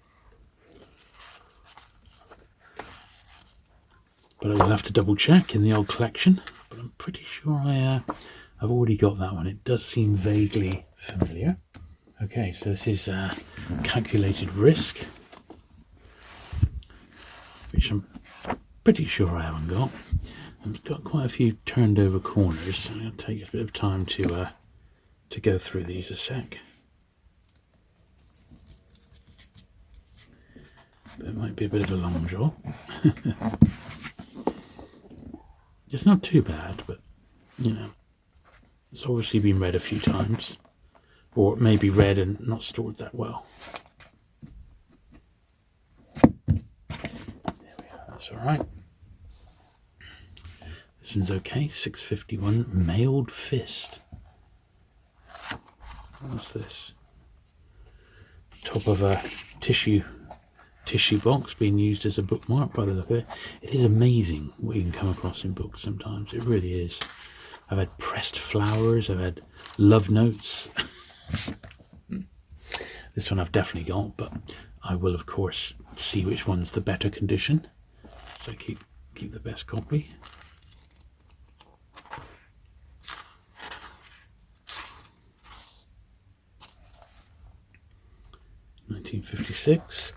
but I will have to double check in the old collection. But I'm pretty sure I've already got that one. It does seem vaguely familiar. Okay, so this is Calculated Risk, which I'm pretty sure I haven't got. I've got quite a few turned over corners, so it'll take a bit of time to go through these a sec. But it might be a bit of a long job. It's not too bad, but you know, it's obviously been read a few times, or it may be read and not stored that well. That's all right. This one's okay. 651 Mailed Fist. What's this? Top of a tissue box being used as a bookmark by the look of it. It is amazing what you can come across in books sometimes. It really is. I've had pressed flowers. I've had love notes. This one I've definitely got, but I will of course see which one's the better condition. So keep the best copy. (1956).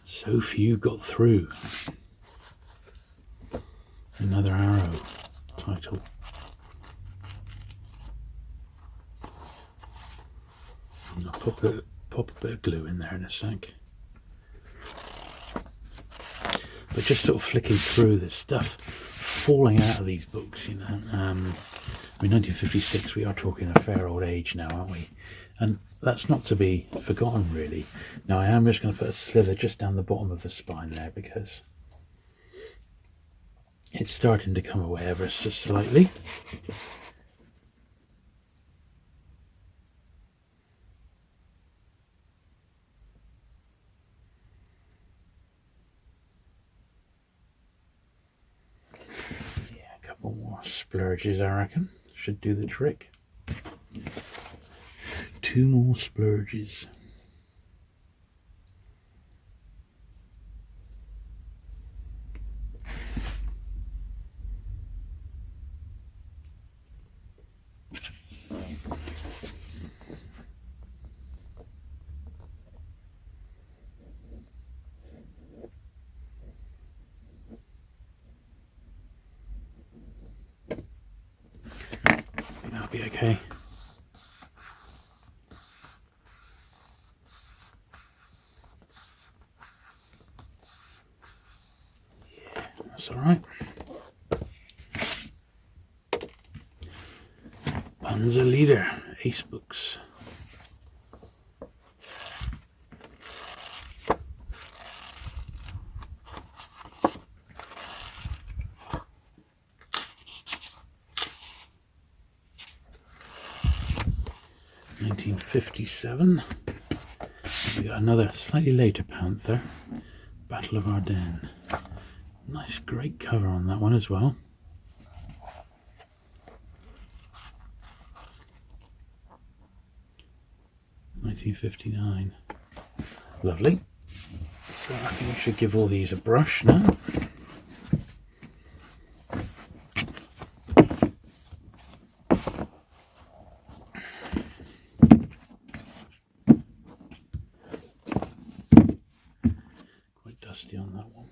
So few got through. Another arrow title. I'll pop a bit of glue in there in a sec. But just sort of flicking through this stuff falling out of these books, you know. I mean, 1956, we are talking a fair old age now, aren't we? And that's not to be forgotten, really. Now, I am just going to put a slither just down the bottom of the spine there because it's starting to come away ever so slightly. Yeah, a couple more splurges, I reckon. should do the trick. 2 more splurges. That'll be okay. Yeah, that's all right. Panzer Leader, Ace Books. '57. We got another slightly later Panther, Battle of Ardennes. Nice, great cover on that one as well. '59. Lovely. So I think we should give all these a brush now. Quite dusty on that one.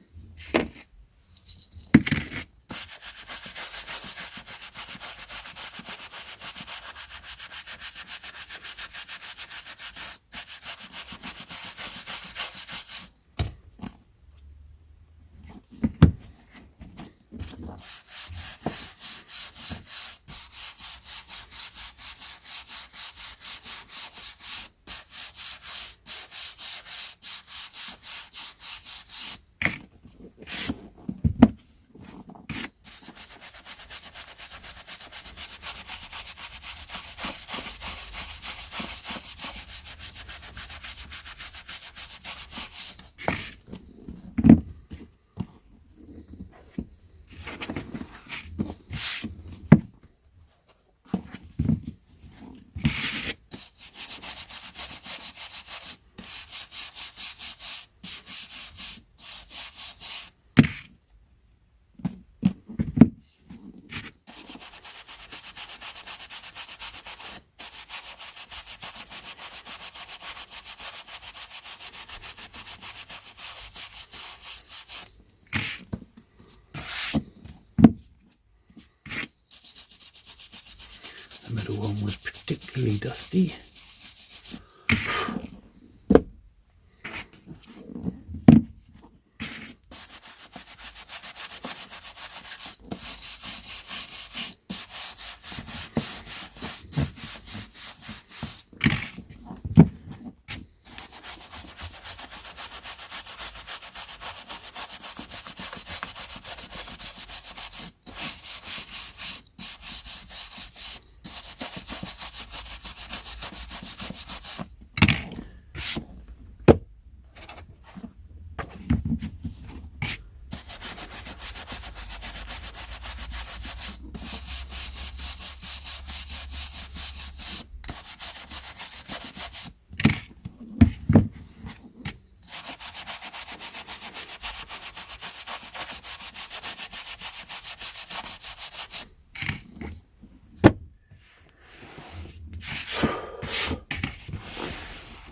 The middle one was particularly dusty.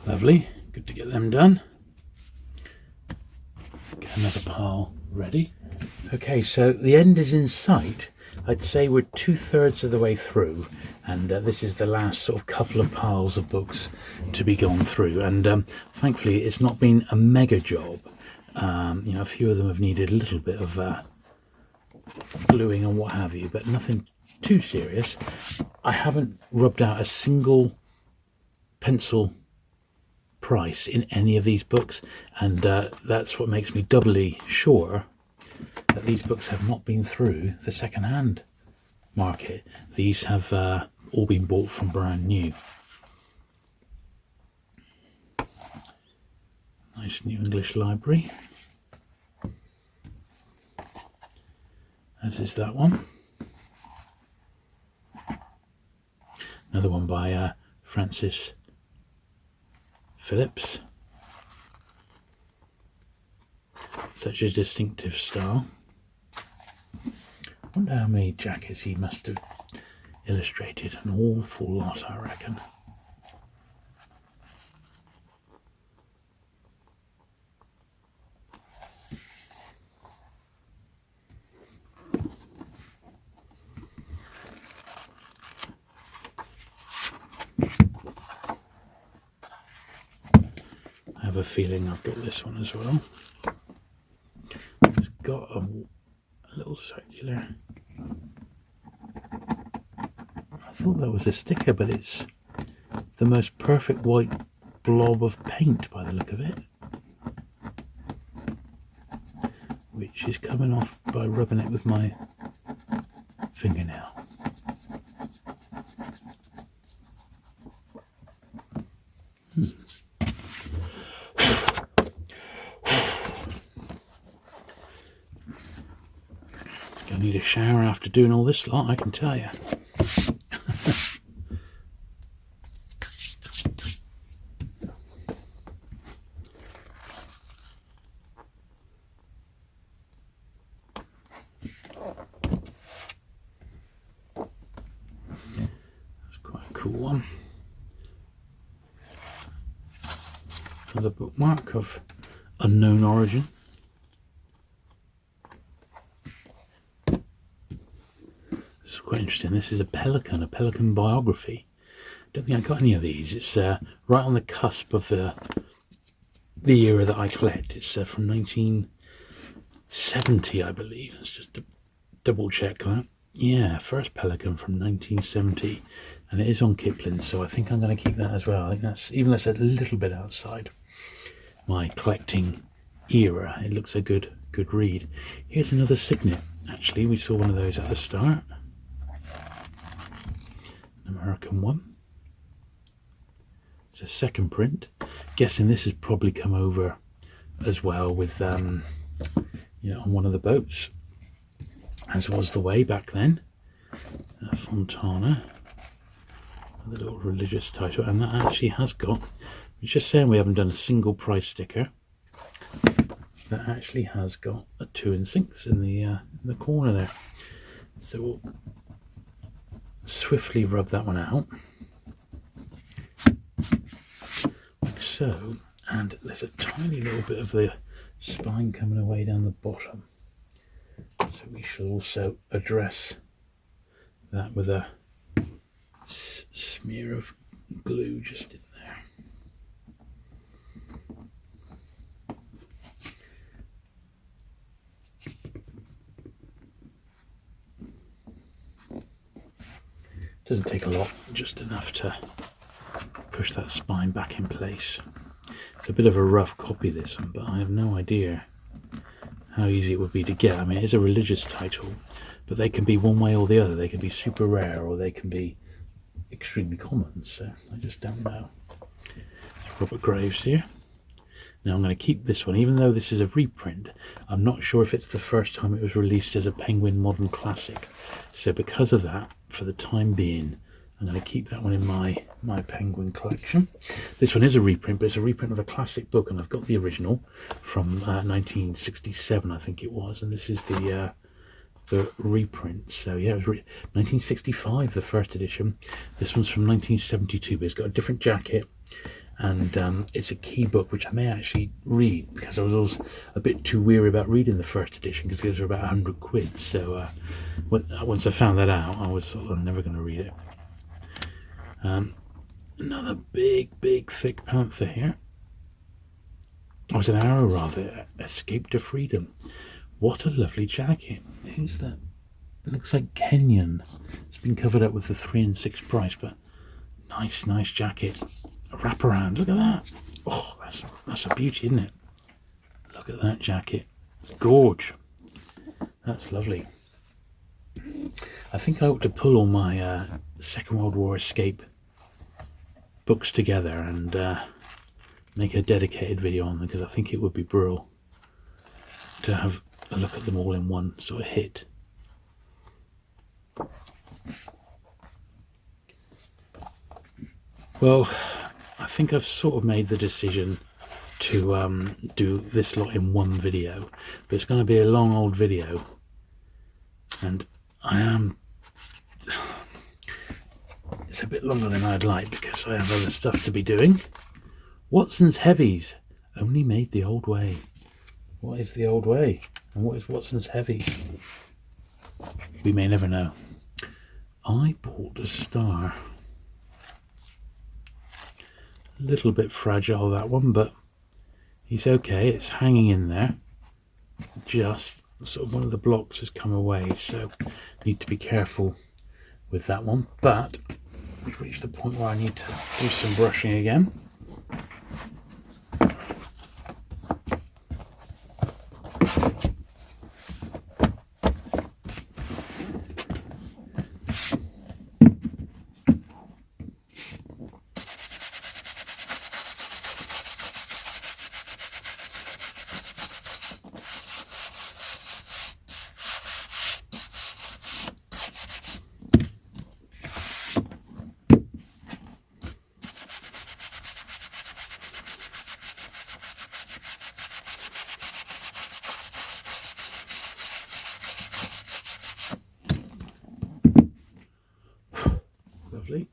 Lovely, good to get them done. Let's get another pile ready. Okay, so the end is in sight. I'd say we're 2/3 of the way through, and this is the last sort of couple of piles of books to be gone through. And thankfully, it's not been a mega job. You know, a few of them have needed a little bit of gluing and what have you, but nothing too serious. I haven't rubbed out a single pencil price in any of these books, and that's what makes me doubly sure that these books have not been through the second-hand market. These have all been bought from brand new. Nice New English Library, as is that one. Another one by Francis Phillips. Such a distinctive style. I wonder how many jackets he must have illustrated. An awful lot, I reckon. I have a feeling I've got this one as well. It's got a little circular. I thought that was a sticker, but it's the most perfect white blob of paint by the look of it, which is coming off by rubbing it with my fingernail. Gonna need a shower after doing all this lot, I can tell you. That's quite a cool one. Another bookmark of unknown origin. This is quite interesting. This is a pelican biography. Don't think I got any of these. It's right on the cusp of the era that I collect. It's from 1970, I believe. Let's just double check that. Yeah, first pelican from 1970, and it is on Kipling, so I think I'm going to keep that as well. I think that's, even though it's a little bit outside my collecting era, it looks a good read. Here's another signet. Actually, we saw one of those at the start. An American one. It's a second print. Guessing this has probably come over as well with on one of the boats, as was the way back then. Fontana, the little religious title, and that actually has got, it's just saying we haven't done a single price sticker, that actually has got a 2 and 6 in the corner there. So we'll swiftly rub that one out, like so, and there's a tiny little bit of the spine coming away down the bottom. So we shall also address that with a smear of glue just in there. Doesn't take a lot, just enough to push that spine back in place. It's a bit of a rough copy, this one, but I have no idea how easy it would be to get. I mean, it is a religious title, but they can be one way or the other. They can be super rare or they can be extremely common, so I just don't know. It's Robert Graves here. Now I'm going to keep this one, even though this is a reprint. I'm not sure if it's the first time it was released as a Penguin Modern Classic, so because of that, for the time being, I'm going to keep that one in my Penguin collection. This one is a reprint, but it's a reprint of a classic book, and I've got the original from 1967, I think it was, and this is the reprint. So yeah, it was 1965, the first edition. This one's from 1972, but it's got a different jacket, and it's a key book which I may actually read, because I was always a bit too weary about reading the first edition because those were about 100 quid. So once I found that out, I was sort of never going to read it. Another big thick panther here. Oh, it's an arrow rather. Escape to Freedom. What a lovely jacket. Who's that? It looks like Kenyan. It's been covered up with the 3 and 6 price, but nice jacket. A wraparound. Look at that. Oh, that's a beauty, isn't it? Look at that jacket. Gorge. That's lovely. I think I ought to pull all my Second World War escape books together and make a dedicated video on them, because I think it would be brilliant to have a look at them all in one sort of hit. Well, I think I've sort of made the decision to do this lot in one video, but it's going to be a long old video, and it's a bit longer than I'd like because I have other stuff to be doing. Watson's Heavies, only made the old way. What is the old way, and what is Watson's Heavies? We may never know. I bought a star. A little bit fragile, that one, but he's okay. It's hanging in there. Just sort of one of the blocks has come away, so need to be careful with that one. But we've reached the point where I need to do some brushing again. Lovely.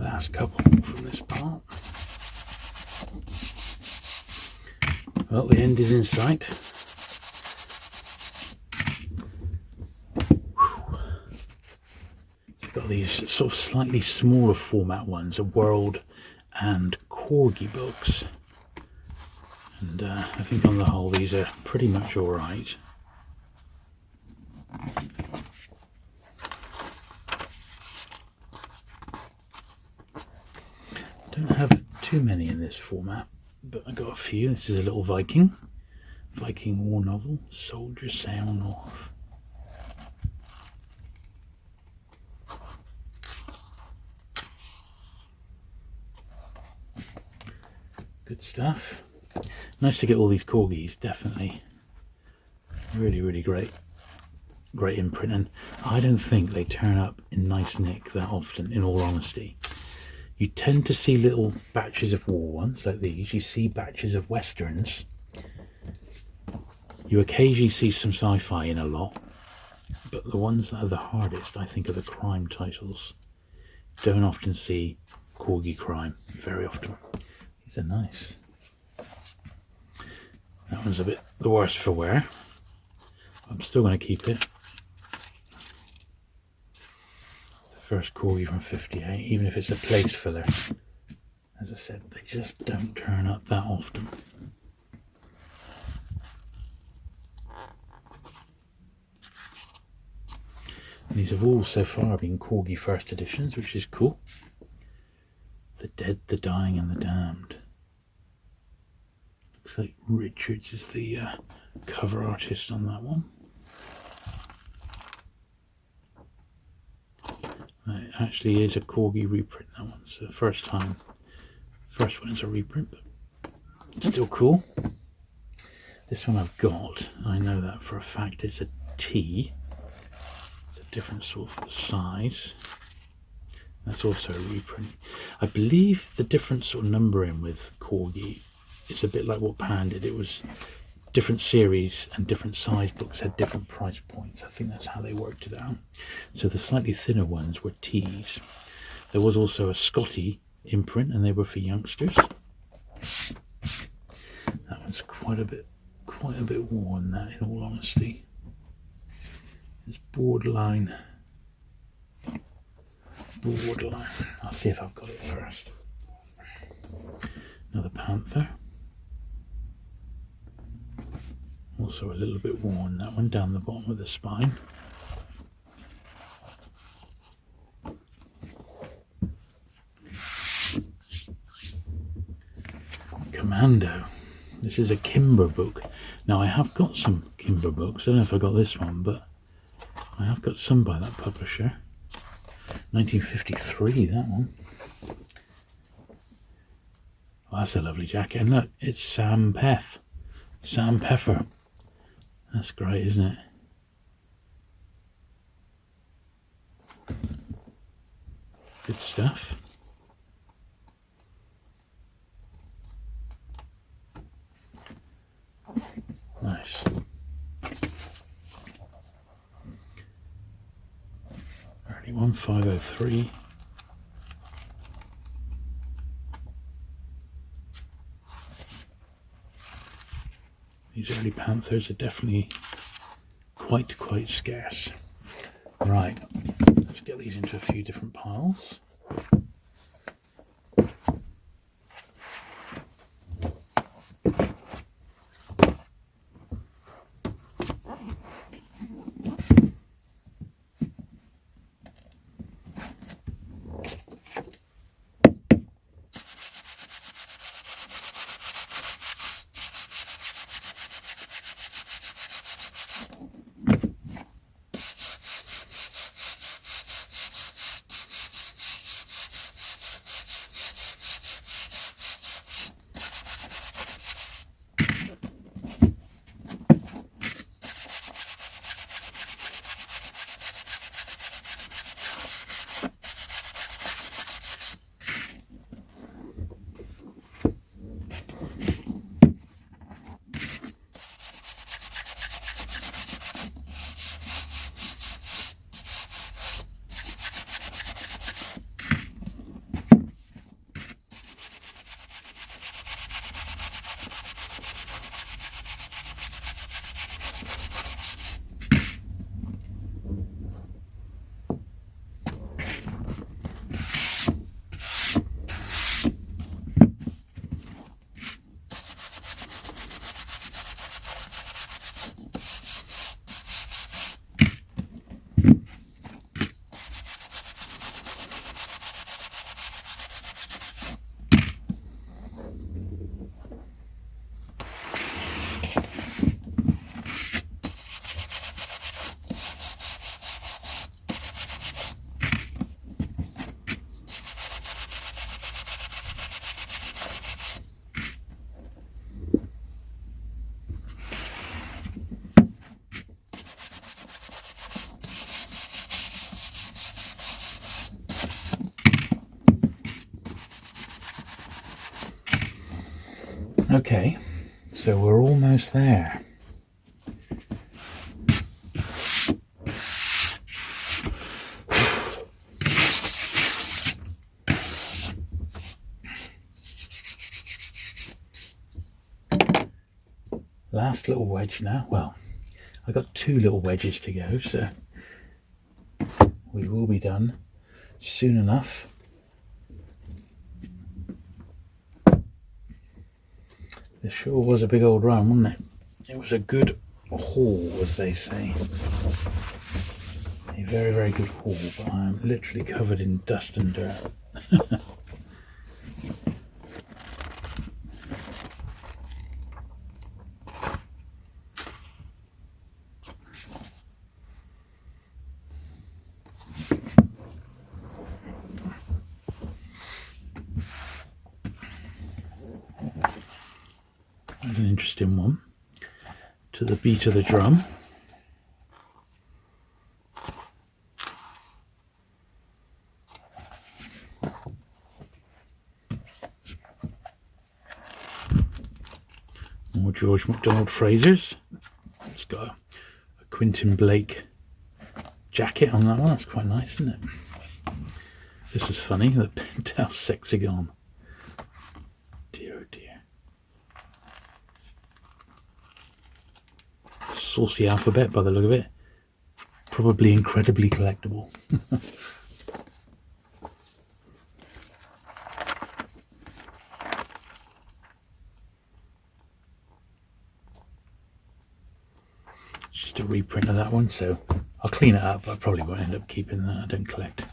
Last couple from this part. Well, the end is in sight. We've got these sort of slightly smaller format ones, a World and Corgi books. And I think on the whole these are pretty much alright. Don't have too many in this format, but I got a few. This is a little Viking war novel, Soldiers Sail North. Good stuff. Nice to get all these corgis, definitely. Really great imprint, and I don't think they turn up in nice nick that often, in all honesty. You tend to see little batches of war ones like these. You see batches of westerns. You occasionally see some sci-fi in a lot, but the ones that are the hardest, I think, are the crime titles. Don't often see corgi crime very often. These are nice. That one's a bit the worse for wear. I'm still going to keep it. First corgi from 58, even if it's a place filler. As I said, they just don't turn up that often. These have all so far been corgi first editions, which is cool. The Dead, the Dying and the Damned. Looks like Richards is the cover artist on that one. It actually is a corgi reprint, that one. So the first one is a reprint, but still cool. This one I've got, I know that for a fact, it's a T. It's a different sort of size. That's also a reprint. I believe the different sort of numbering with corgi is a bit like what Pan did. It was different series and different size books had different price points. I think that's how they worked it out. So the slightly thinner ones were T's. There was also a Scotty imprint, and they were for youngsters. That one's quite a bit worn, that, in all honesty. It's borderline. I'll see if I've got it first. Another Panther. Also a little bit worn, that one, down the bottom of the spine. Commando. This is a Kimber book. Now I have got some Kimber books. I don't know if I got this one, but I have got some by that publisher. 1953, that one. Oh, that's a lovely jacket. And look, it's Sam Peffer. That's great, isn't it? Good stuff. Nice. Early 1503. These early Panthers are definitely quite scarce. Right, let's get these into a few different piles. Okay, so we're almost there. Last little wedge now. Well, I got two little wedges to go, so we will be done. soon enough. This sure was a big old run, wasn't it? It was a good haul, as they say. A very, very good haul, but I'm literally covered in dust and dirt. That's an interesting one. To the beat of the drum. More George MacDonald Fraser's. It's got a Quentin Blake jacket on that one. That's quite nice, isn't it? This is funny. The Penthouse Sexagon. Dear, oh dear. Saucy alphabet by the look of it. Probably incredibly collectible. Just a reprint of that one, so I'll clean it up. I probably won't end up keeping that. I don't collect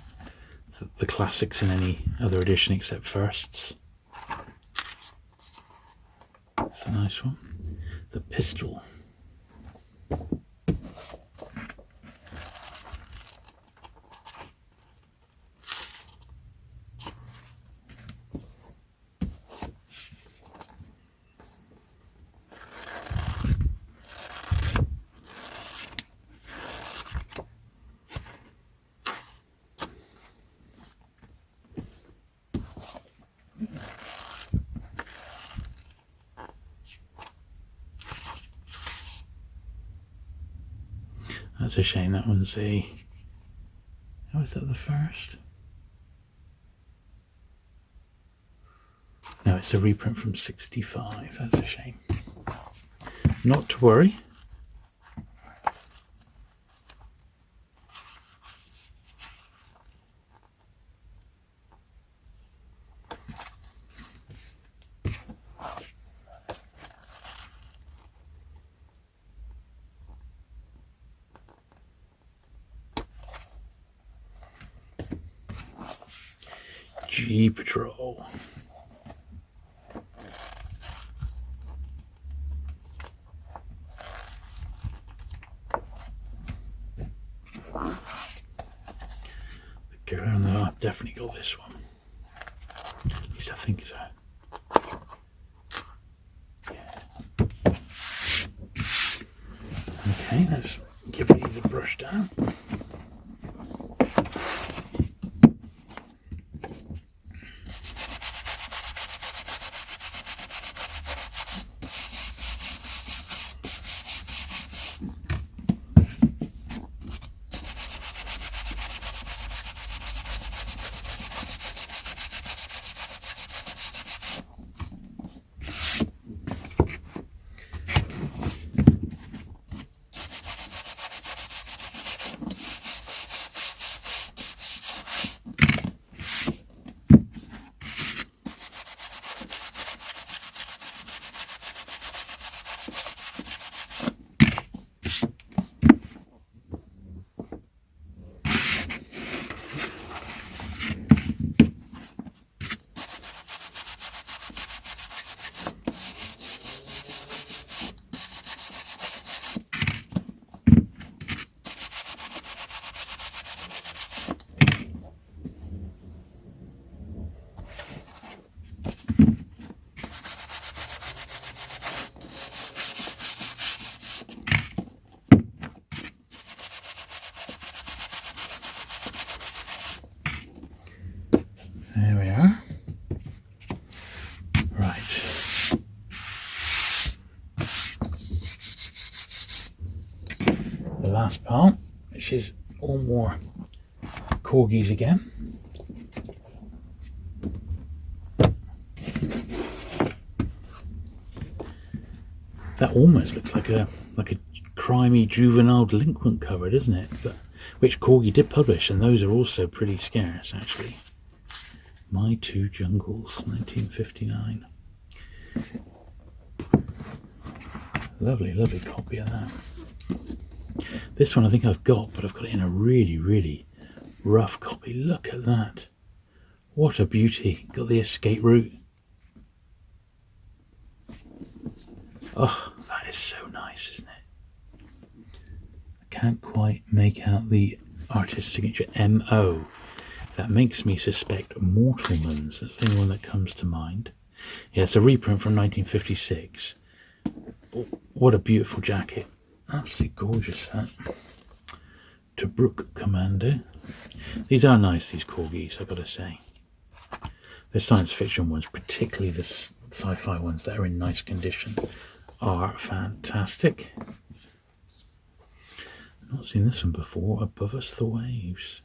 the classics in any other edition except firsts. That's a nice one. The Pistol. That's a shame. That one's a... Oh, is that the first? No, it's a reprint from 65. That's a shame. Not to worry. G Patrol. The girl, no, I've definitely got this one. At least I think so. Yeah. Okay, let's give these a brush down. There we are. Right. The last part, which is all more corgis again. That almost looks like a crimey juvenile delinquent cover, doesn't it? But which Corgi did publish, and those are also pretty scarce, actually. My Two Jungles, 1959. Lovely, lovely copy of that. This one I think I've got, but I've got it in a really, really rough copy. Look at that. What a beauty. Got the escape route. Oh, that is so nice, isn't it? I can't quite make out the artist's signature, M.O. That makes me suspect Mortalman's. That's the only one that comes to mind. Yeah, it's a reprint from 1956. Oh, what a beautiful jacket. Absolutely gorgeous, that. Tobruk Commando. These are nice, these Corgis, I've got to say. The science fiction ones, particularly the sci-fi ones that are in nice condition, are fantastic. I've not seen this one before. Above Us the Waves.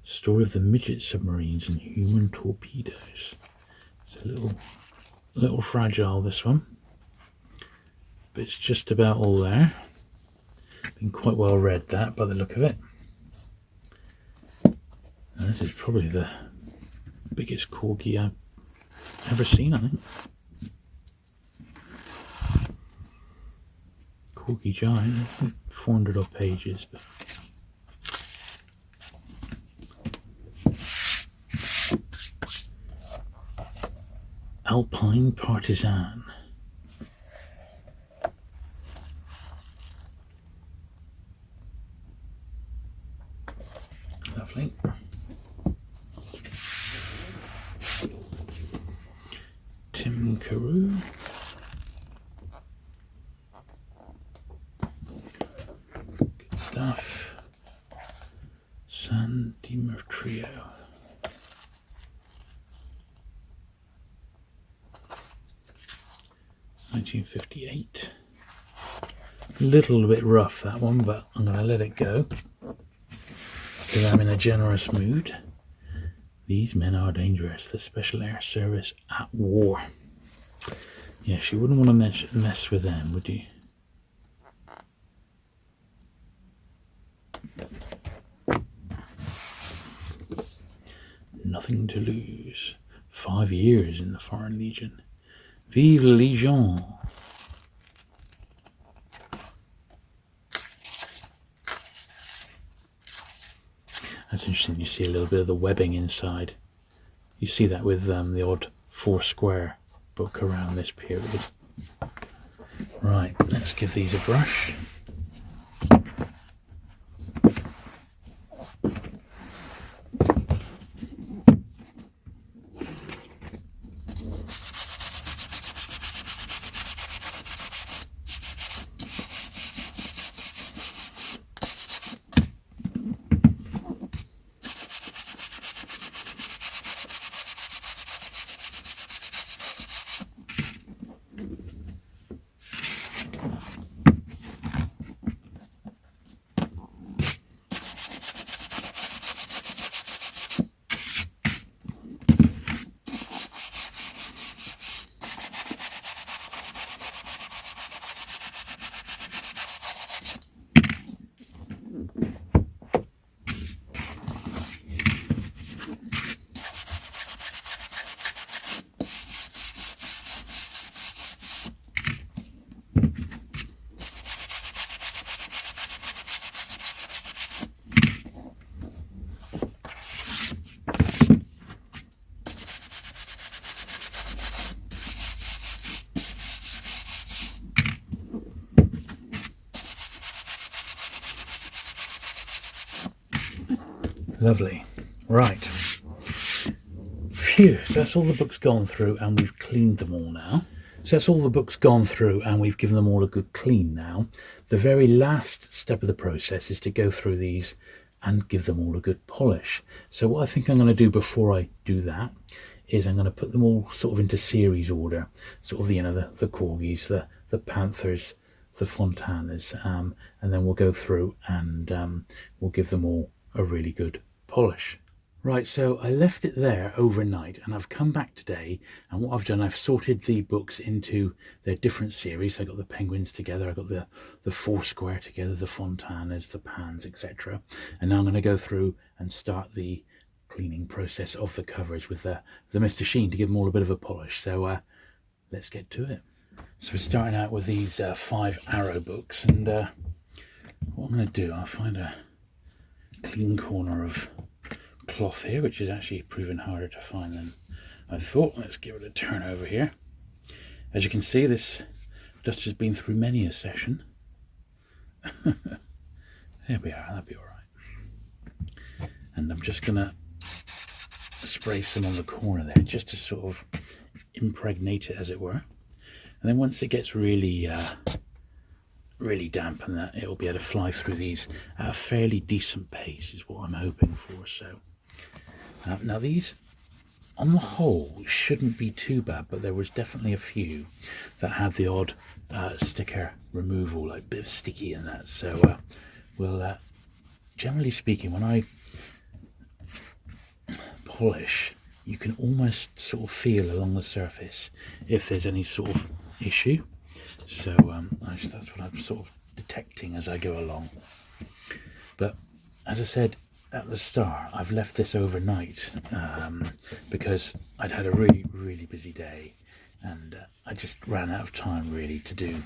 Story of the midget submarines and human torpedoes. It's a little fragile, this one, but it's just about all there. Been quite well read, that, by the look of it. And this is probably the biggest Corgi I've ever seen, I think. Corgi giant, 400 odd pages, but Alpine Partisan. Lovely. Tim Carew. Good stuff. San Demetrio. $1958. A little bit rough, that one, but I'm going to let it go because I'm in a generous mood. These Men Are Dangerous, the Special Air Service at War. Yes, you wouldn't want to mess with them, would you? Nothing to Lose. 5 years in the Foreign Legion. Vive la Légion. That's interesting. You see a little bit of the webbing inside. You see that with the odd Foursquare book around this period. Right, let's give these a brush. Lovely. Right. Phew. So that's all the books gone through, and we've cleaned them all now. So that's all the books gone through, and we've given them all a good clean now. The very last step of the process is to go through these and give them all a good polish. So what I think I'm going to do before I do that is I'm going to put them all sort of into series order. Sort of, you know, the Corgis, the Panthers, the Fontanas, and then we'll go through and we'll give them all a really good polish. Right, so I left it there overnight and I've come back today, and what I've done, I've sorted the books into their different series. I got the penguins together, I got the Foursquare together, the Fontanas, the Pans, etc. And now I'm going to go through and start the cleaning process of the covers with the Mr. Sheen to give them all a bit of a polish. So let's get to it. So we're starting out with these 5 Arrow books, and what I'm going to do, I'll find a clean corner of cloth here, which is actually proven harder to find than I thought. Let's give it a turn over here. As you can see, this dust has been through many a session. There we are, that'll be all right. And I'm just gonna spray some on the corner there, just to sort of impregnate it, as it were. And then once it gets really really damp, and that it'll be able to fly through these at a fairly decent pace is what I'm hoping for. So now these on the whole shouldn't be too bad, but there was definitely a few that had the odd sticker removal, like a bit of sticky in that. So we'll generally speaking, when I polish, you can almost sort of feel along the surface if there's any sort of issue. So that's what I'm sort of detecting as I go along. But as I said at the start, I've left this overnight because I'd had a really, really busy day, and I just ran out of time really to do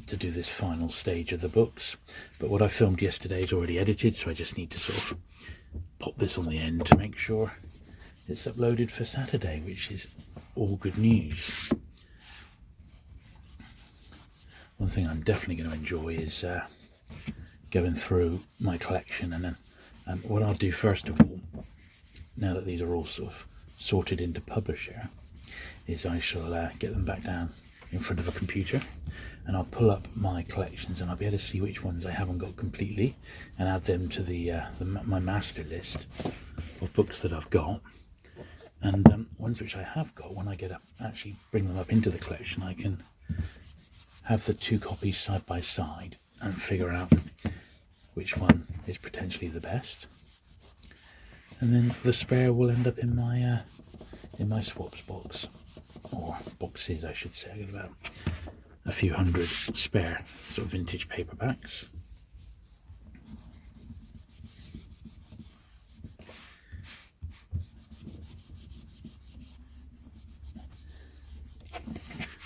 this final stage of the books. But what I filmed yesterday is already edited, so I just need to sort of pop this on the end to make sure it's uploaded for Saturday, which is all good news. One thing I'm definitely going to enjoy is going through my collection, and then what I'll do first of all, now that these are all sort of sorted into Publisher, is I shall get them back down in front of a computer, and I'll pull up my collections, and I'll be able to see which ones I haven't got completely and add them to my master list of books that I've got. And ones which I have got, when I actually bring them up into the collection, I can have the 2 copies side by side and figure out which one is potentially the best. And then the spare will end up in my swaps box, or boxes I should say. I got about a few hundred spare sort of vintage paperbacks.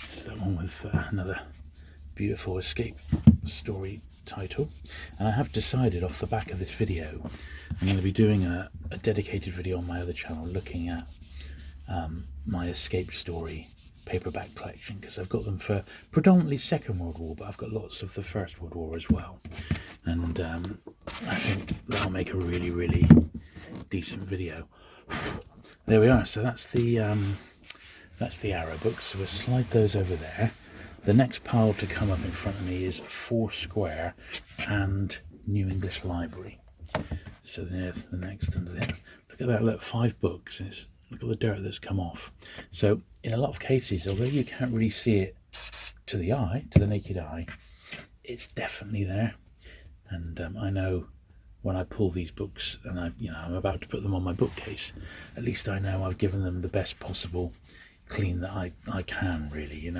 This is that one with another beautiful escape story title, and I have decided off the back of this video I'm going to be doing a dedicated video on my other channel looking at my escape story paperback collection, because I've got them for predominantly Second World War, but I've got lots of the First World War as well, and I think that'll make a really, really decent video. There we are. So that's the Arrow books, so we'll slide those over there. The next pile to come up in front of me is Foursquare and New English Library. So they're the next under there. Look at that, look, 5 books. Look at the dirt that's come off. So in a lot of cases, although you can't really see it to the naked eye, it's definitely there. And I know when I pull these books and I'm about to put them on my bookcase, at least I know I've given them the best possible clean that I can, really,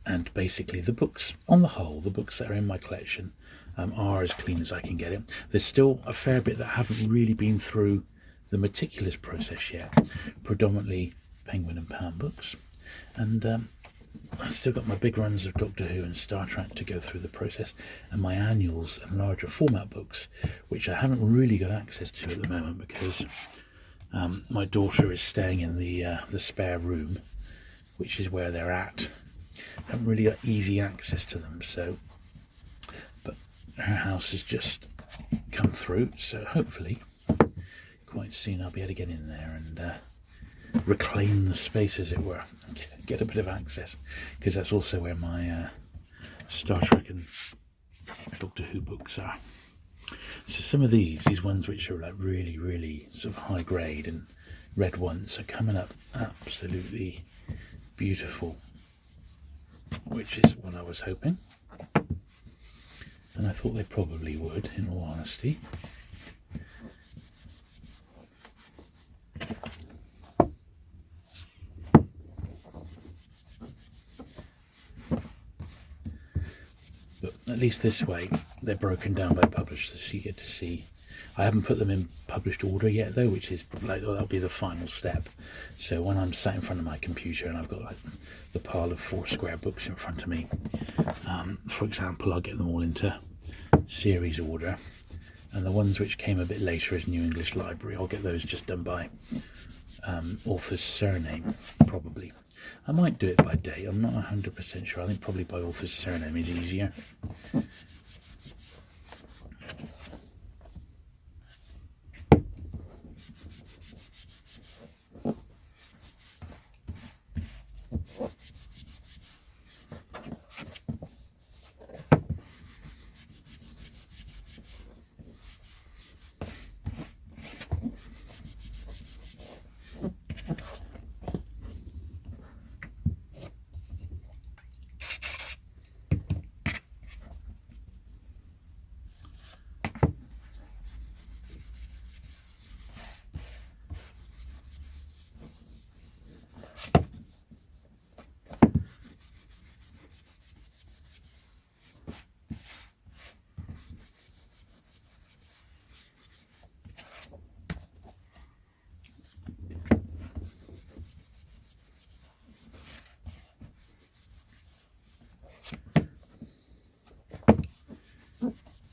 And basically the books, on the whole, the books that are in my collection are as clean as I can get it. There's still a fair bit that haven't really been through the meticulous process yet, predominantly Penguin and Pan books. And I've still got my big runs of Doctor Who and Star Trek to go through the process, and my annuals and larger format books, which I haven't really got access to at the moment because my daughter is staying in the spare room, which is where they're at. I haven't really got easy access to them, but her house has just come through, so hopefully quite soon I'll be able to get in there and reclaim the space, as it were, and get a bit of access, because that's also where my Star Trek and Doctor Who books are. So some of these ones which are like really, really sort of high grade and red ones are coming up absolutely beautiful, which is what I was hoping, and I thought they probably would, in all honesty. at least this way, they're broken down by publishers, so you get to see. I haven't put them in published order yet, though, which is like, that'll be the final step. So when I'm sat in front of my computer and I've got like the pile of Foursquare books in front of me, for example, I'll get them all into series order, and the ones which came a bit later as New English Library, I'll get those just done by author's surname, probably. I might do it by date, I'm not 100% sure. I think probably by author's surname is easier.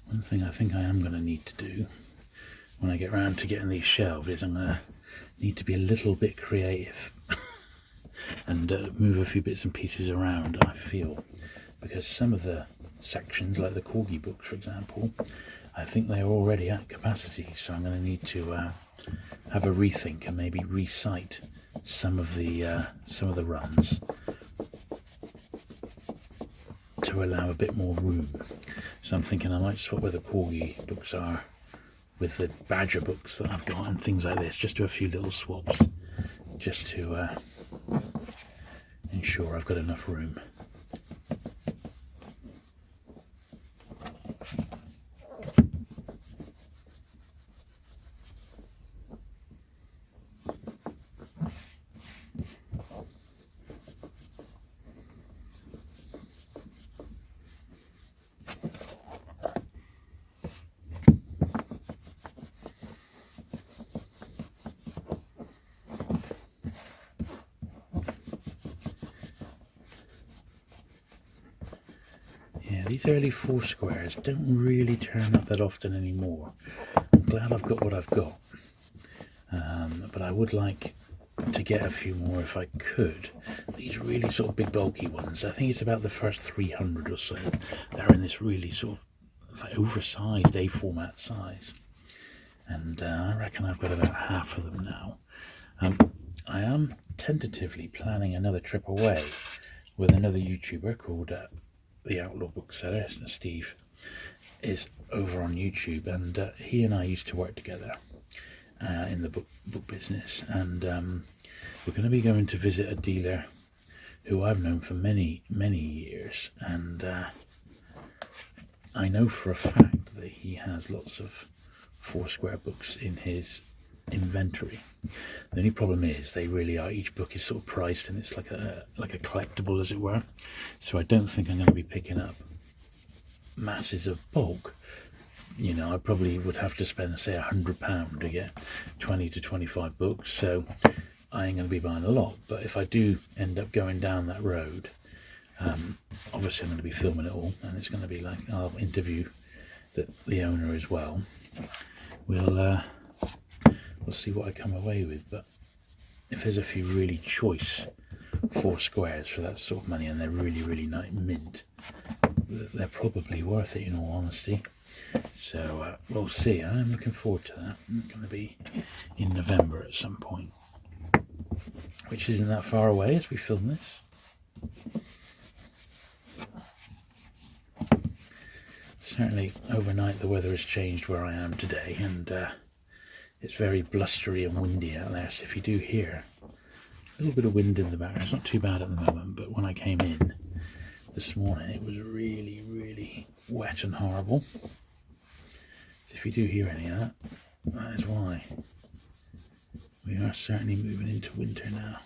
One thing I think I am going to need to do when I get around to getting these shelved is I'm going to need to be a little bit creative and move a few bits and pieces around, I feel, because some of the sections, like the Corgi books for example, I think they're already at capacity, so I'm going to need to have a rethink and maybe recite some of the runs to allow a bit more room. So I'm thinking I might swap where the Corgi books are with the Badger books that I've got and things like this, just do a few little swaps just to ensure I've got enough room. These early Foursquares don't really turn up that often anymore. I'm glad I've got what I've got, but I would like to get a few more if I could. These really sort of big bulky ones, I think it's about the first 300 or so, they're in this really sort of like oversized A format size, and I reckon I've got about half of them now. I am tentatively planning another trip away with another YouTuber called the Outlaw Bookseller. Steve is over on YouTube, and he and I used to work together in the book business, and we're going to be going to visit a dealer who I've known for many years, and I know for a fact that he has lots of Foursquare books in his inventory. The only problem is they really are, each book is sort of priced, and it's like a collectible, as it were, so I don't think I'm going to be picking up masses of bulk. You know, I probably would have to spend, say, £100 to get 20 to 25 books, so I ain't going to be buying a lot. But if I do end up going down that road, obviously I'm going to be filming it all, and it's going to be like, I'll interview the owner as well. We'll see what I come away with, but if there's a few really choice Foursquares for that sort of money, and they're really nice mint, they're probably worth it, in all honesty. So we'll see. I'm looking forward to that. It's going to be in November at some point, which isn't that far away as we film this. Certainly overnight the weather has changed where I am today, and it's very blustery and windy out there, so if you do hear a little bit of wind in the background, it's not too bad at the moment, but when I came in this morning it was really wet and horrible. So if you do hear any of that, that is why. We are certainly moving into winter now.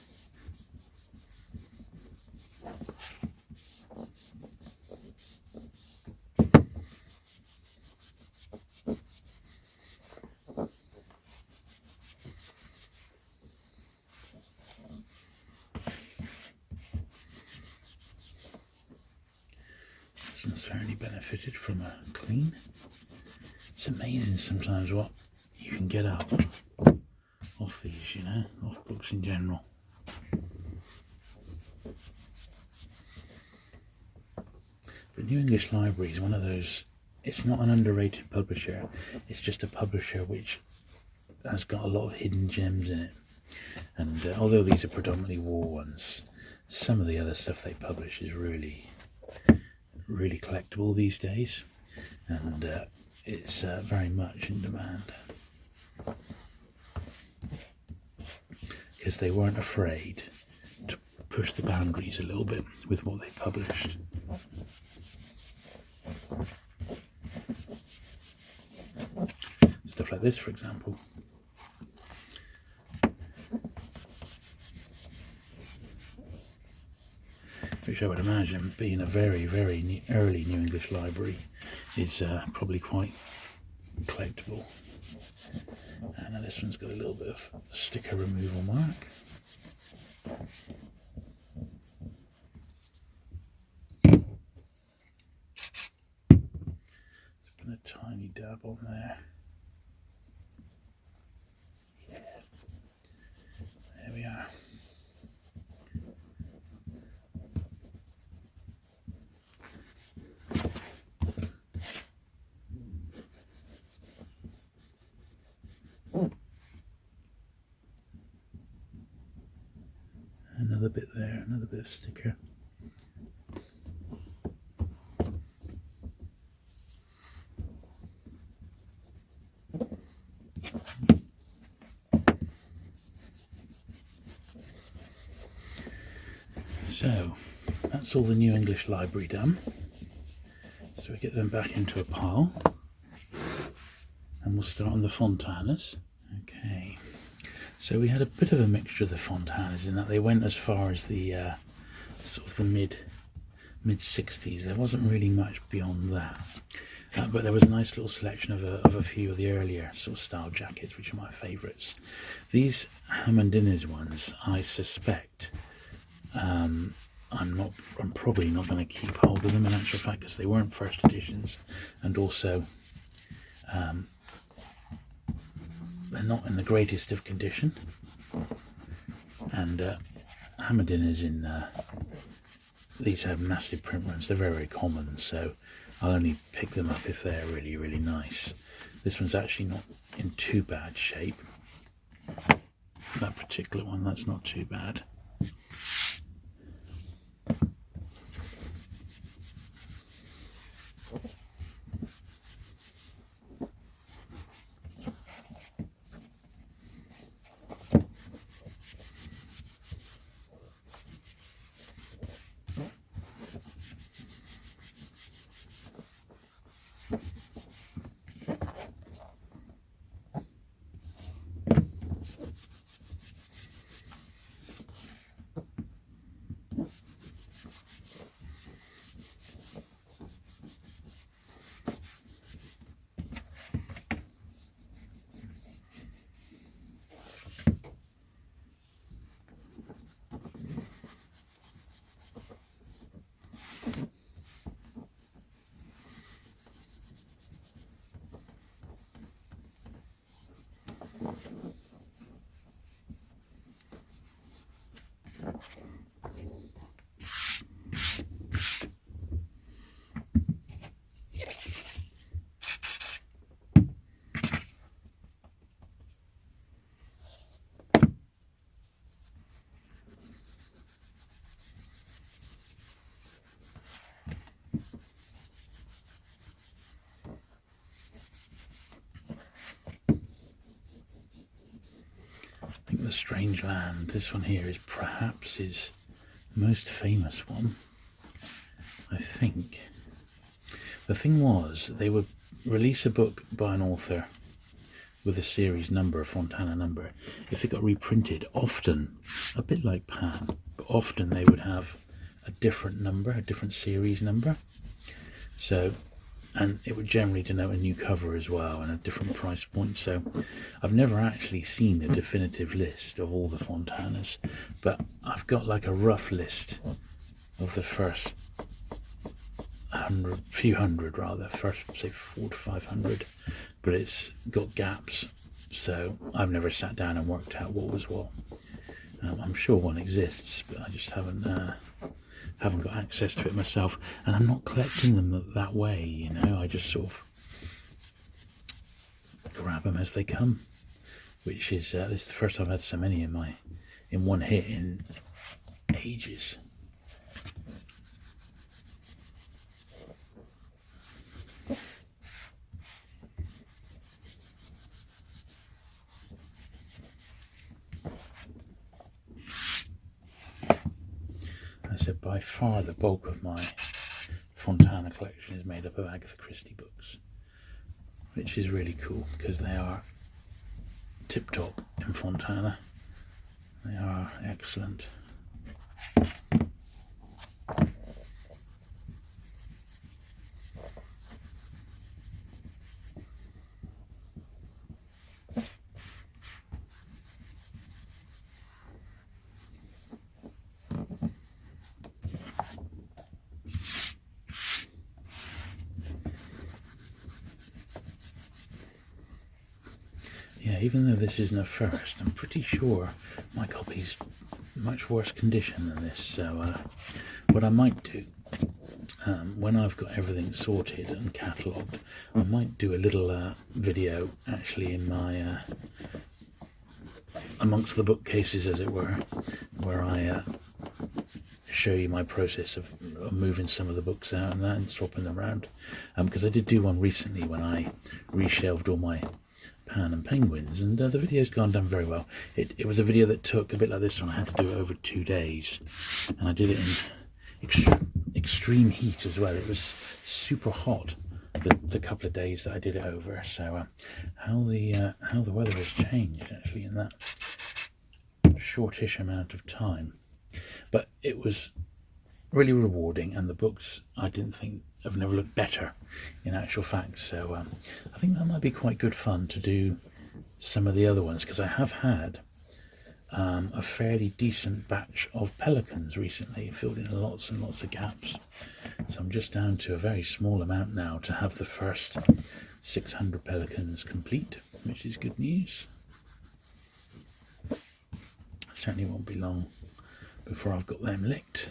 certainly benefited from a clean. It's amazing sometimes what you can get up off these, you know, off books in general. But New English Library is one of those, it's not an underrated publisher, it's just a publisher which has got a lot of hidden gems in it. And although these are predominantly war ones, some of the other stuff they publish is really collectible these days, and it's very much in demand because they weren't afraid to push the boundaries a little bit with what they published. Stuff like this, for example. Which I would imagine, being a very, very early New English library, is probably quite collectible. And now this one's got a little bit of sticker removal mark. Let's put a tiny dab on there. Yeah. There we are. Another bit there, another bit of sticker. So, that's all the New English Library done. So we get them back into a pile. And we'll start on the Fontanas. Okay. So we had a bit of a mixture of the Fontanas in that they went as far as the sort of the mid 60s. There wasn't really much beyond that, but there was a nice little selection of a few of the earlier sort of style jackets, which are my favourites. These Hammond Innes ones, I suspect, I'm probably not going to keep hold of them in actual fact, because they weren't first editions, and also they're not in the greatest of condition, and Hammond Innes in these have massive print runs. They're very, very common, so I'll only pick them up if they're really, really nice. This one's actually not in too bad shape. That particular one, that's not too bad. I think The Strange Land, this one here, is perhaps his most famous one, I think. The thing was, they would release a book by an author with a series number, a Fontana number. If it got reprinted, often, a bit like Pan, but often they would have a different number, a different series number. So, and it would generally denote a new cover as well and a different price point. So I've never actually seen a definitive list of all the Fontanas, but I've got like a rough list of the first few hundred rather, first say 400 to 500, but it's got gaps, so I've never sat down and worked out what was what. I'm sure one exists, but I just haven't got access to it myself, and I'm not collecting them that way, you know. I just sort of grab them as they come, which is this is the first time I've had so many in one hit in ages. I said by far the bulk of my Fontana collection is made up of Agatha Christie books, which is really cool because they are tip-top in Fontana. They are excellent. Yeah, even though this isn't a first, I'm pretty sure my copy's much worse condition than this. So what I might do, when I've got everything sorted and catalogued, I might do a little video actually in my amongst the bookcases, as it were, where I show you my process of moving some of the books out and that and swapping them around. Because I did do one recently when I reshelved all my Pan and Penguins, and the video's gone down very well. It was a video that took, a bit like this one, I had to do it over 2 days, and I did it in extreme heat as well. It was super hot the couple of days that I did it over. So how the weather has changed actually in that shortish amount of time, but it was really rewarding, and the books I didn't think have never looked better in actual fact. So I think that might be quite good fun to do some of the other ones, because I have had a fairly decent batch of Pelicans recently, filled in lots and lots of gaps. So I'm just down to a very small amount now to have the first 600 Pelicans complete, which is good news. Certainly won't be long before I've got them licked.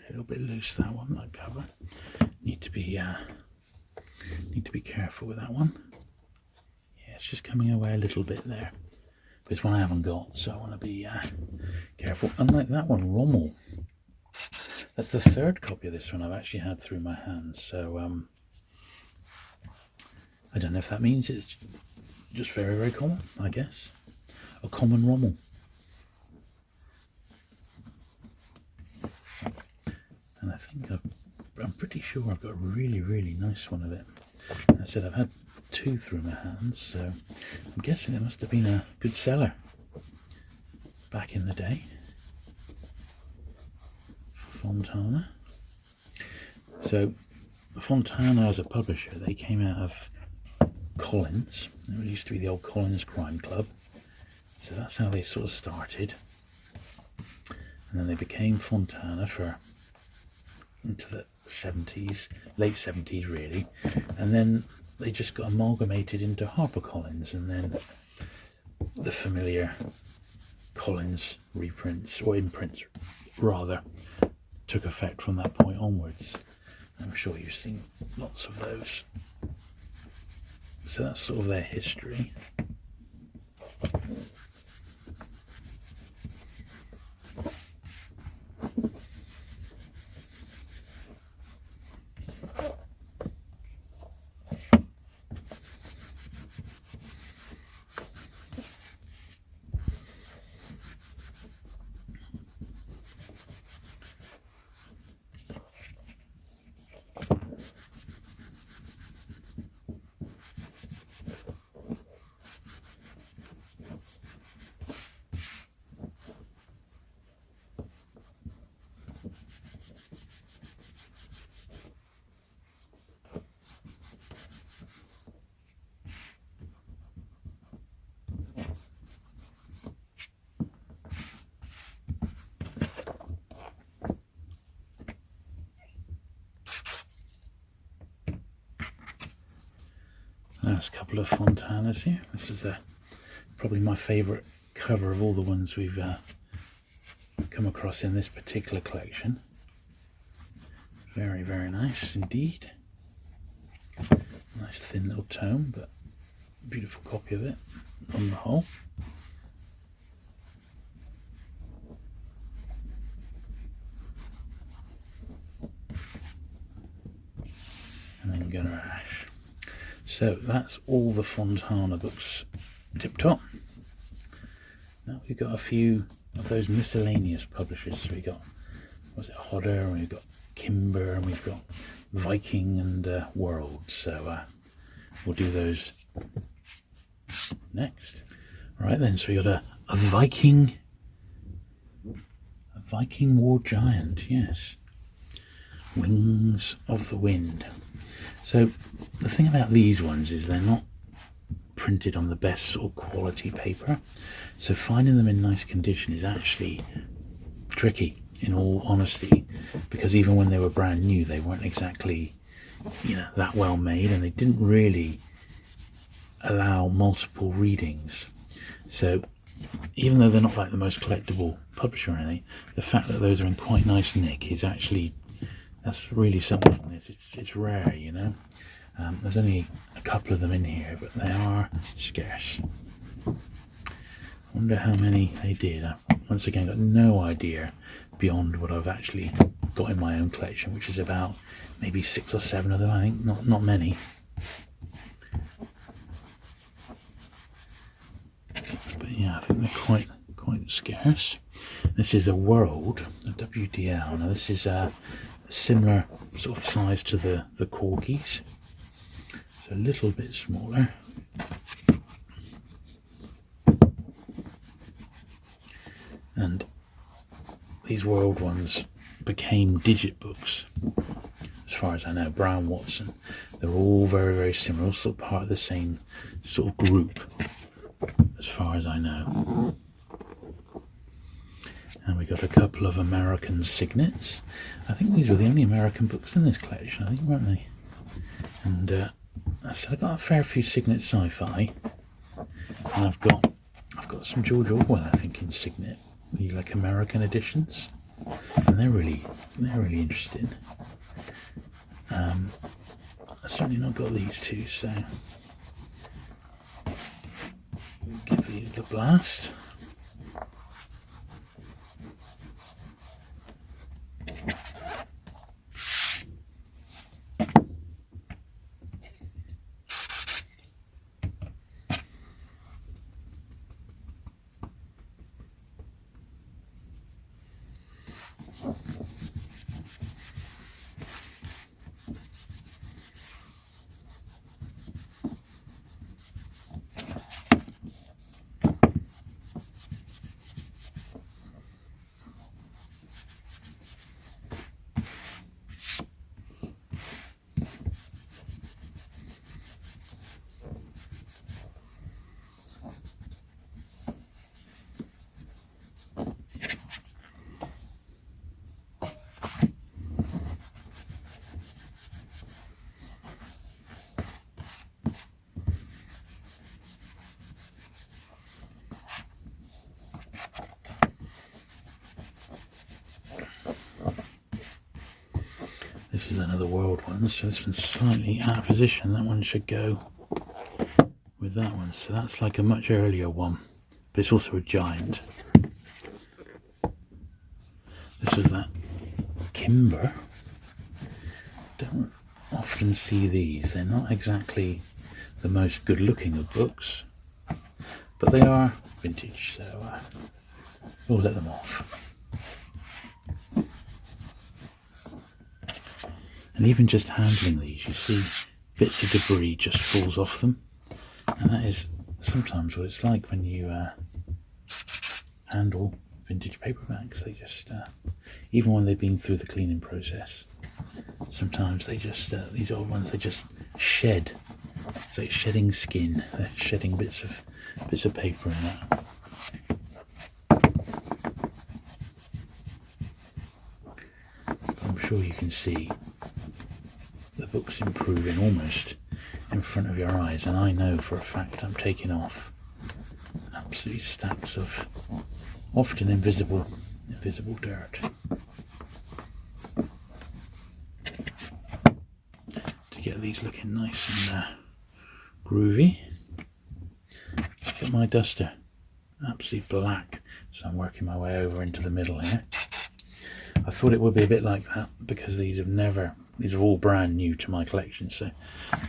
A little bit loose, that one, that cover. Need to be careful with that one. Yeah, it's just coming away a little bit there. This one I haven't got, so I want to be careful. Unlike that one, Rommel. That's the third copy of this one I've actually had through my hands. So I don't know if that means it's just very, very common, I guess. A common rommel. And I think I'm pretty sure I've got a really, really nice one of it. I said I've had 2 through my hands, so I'm guessing it must have been a good seller back in the day. Fontana. So Fontana as a publisher, they came out of Collins. It used to be the old Collins Crime Club. So that's how they sort of started. And then they became Fontana for into the 70s, late 70s really. And then they just got amalgamated into HarperCollins, and then the familiar Collins reprints, or imprints rather, took effect from that point onwards. I'm sure you've seen lots of those. So that's sort of their history. Last couple of Fontanas here. This is probably my favourite cover of all the ones we've come across in this particular collection. Very, very nice indeed. Nice thin little tome, but beautiful copy of it on the whole. And then Gunnar Ash. So that's all the Fontana books tip top. Now we've got a few of those miscellaneous publishers. So we got, was it Hodder, and we've got Kimber, and we've got Viking and World. So we'll do those next. Right then, so we got a Viking War Giant, yes. Wings of the Wind. So the thing about these ones is they're not printed on the best sort of quality paper, so finding them in nice condition is actually tricky, in all honesty, because even when they were brand new they weren't exactly, that well made, and they didn't really allow multiple readings. So even though they're not like the most collectible publisher or anything, the fact that those are in quite nice nick is actually, that's really something. It's rare, There's only a couple of them in here, but they are scarce. Wonder how many they did. I, once again, got no idea beyond what I've actually got in my own collection, which is about maybe 6 or 7 of them, I think. Not many. But yeah, I think they're quite scarce. This is a World, a WDL. Now this is a similar sort of size to the Corgis. It's a little bit smaller. And these World ones became digit books, as far as I know. Brown Watson, they're all very, very similar, also part of the same sort of group, as far as I know. And we got a couple of American signets. I think these were the only American books in this collection, I think, weren't they? And so I got a fair few signet sci-fi, and I've got some George Orwell, I think, in signet, the like American editions, and they're really interesting. I've certainly not got these two, so we'll give these the blast. This is another world one, so this one's slightly out of position. That one should go with that one. So that's like a much earlier one, but it's also a giant. This was that Kimber. Don't often see these. They're not exactly the most good looking of books, but they are vintage, so we'll let them off. And even just handling these, you see bits of debris just falls off them, and that is sometimes what it's like when you handle vintage paperbacks. They just, even when they've been through the cleaning process, sometimes they just, these old ones, they just shed. It's like shedding skin. They're shedding bits of paper and that. I'm sure you can see the book's improving almost in front of your eyes, and I know for a fact I'm taking off absolute stacks of often invisible dirt to get these looking nice and groovy. Look at my duster, absolutely black, so I'm working my way over into the middle here. I thought it would be a bit like that because these are all brand new to my collection, so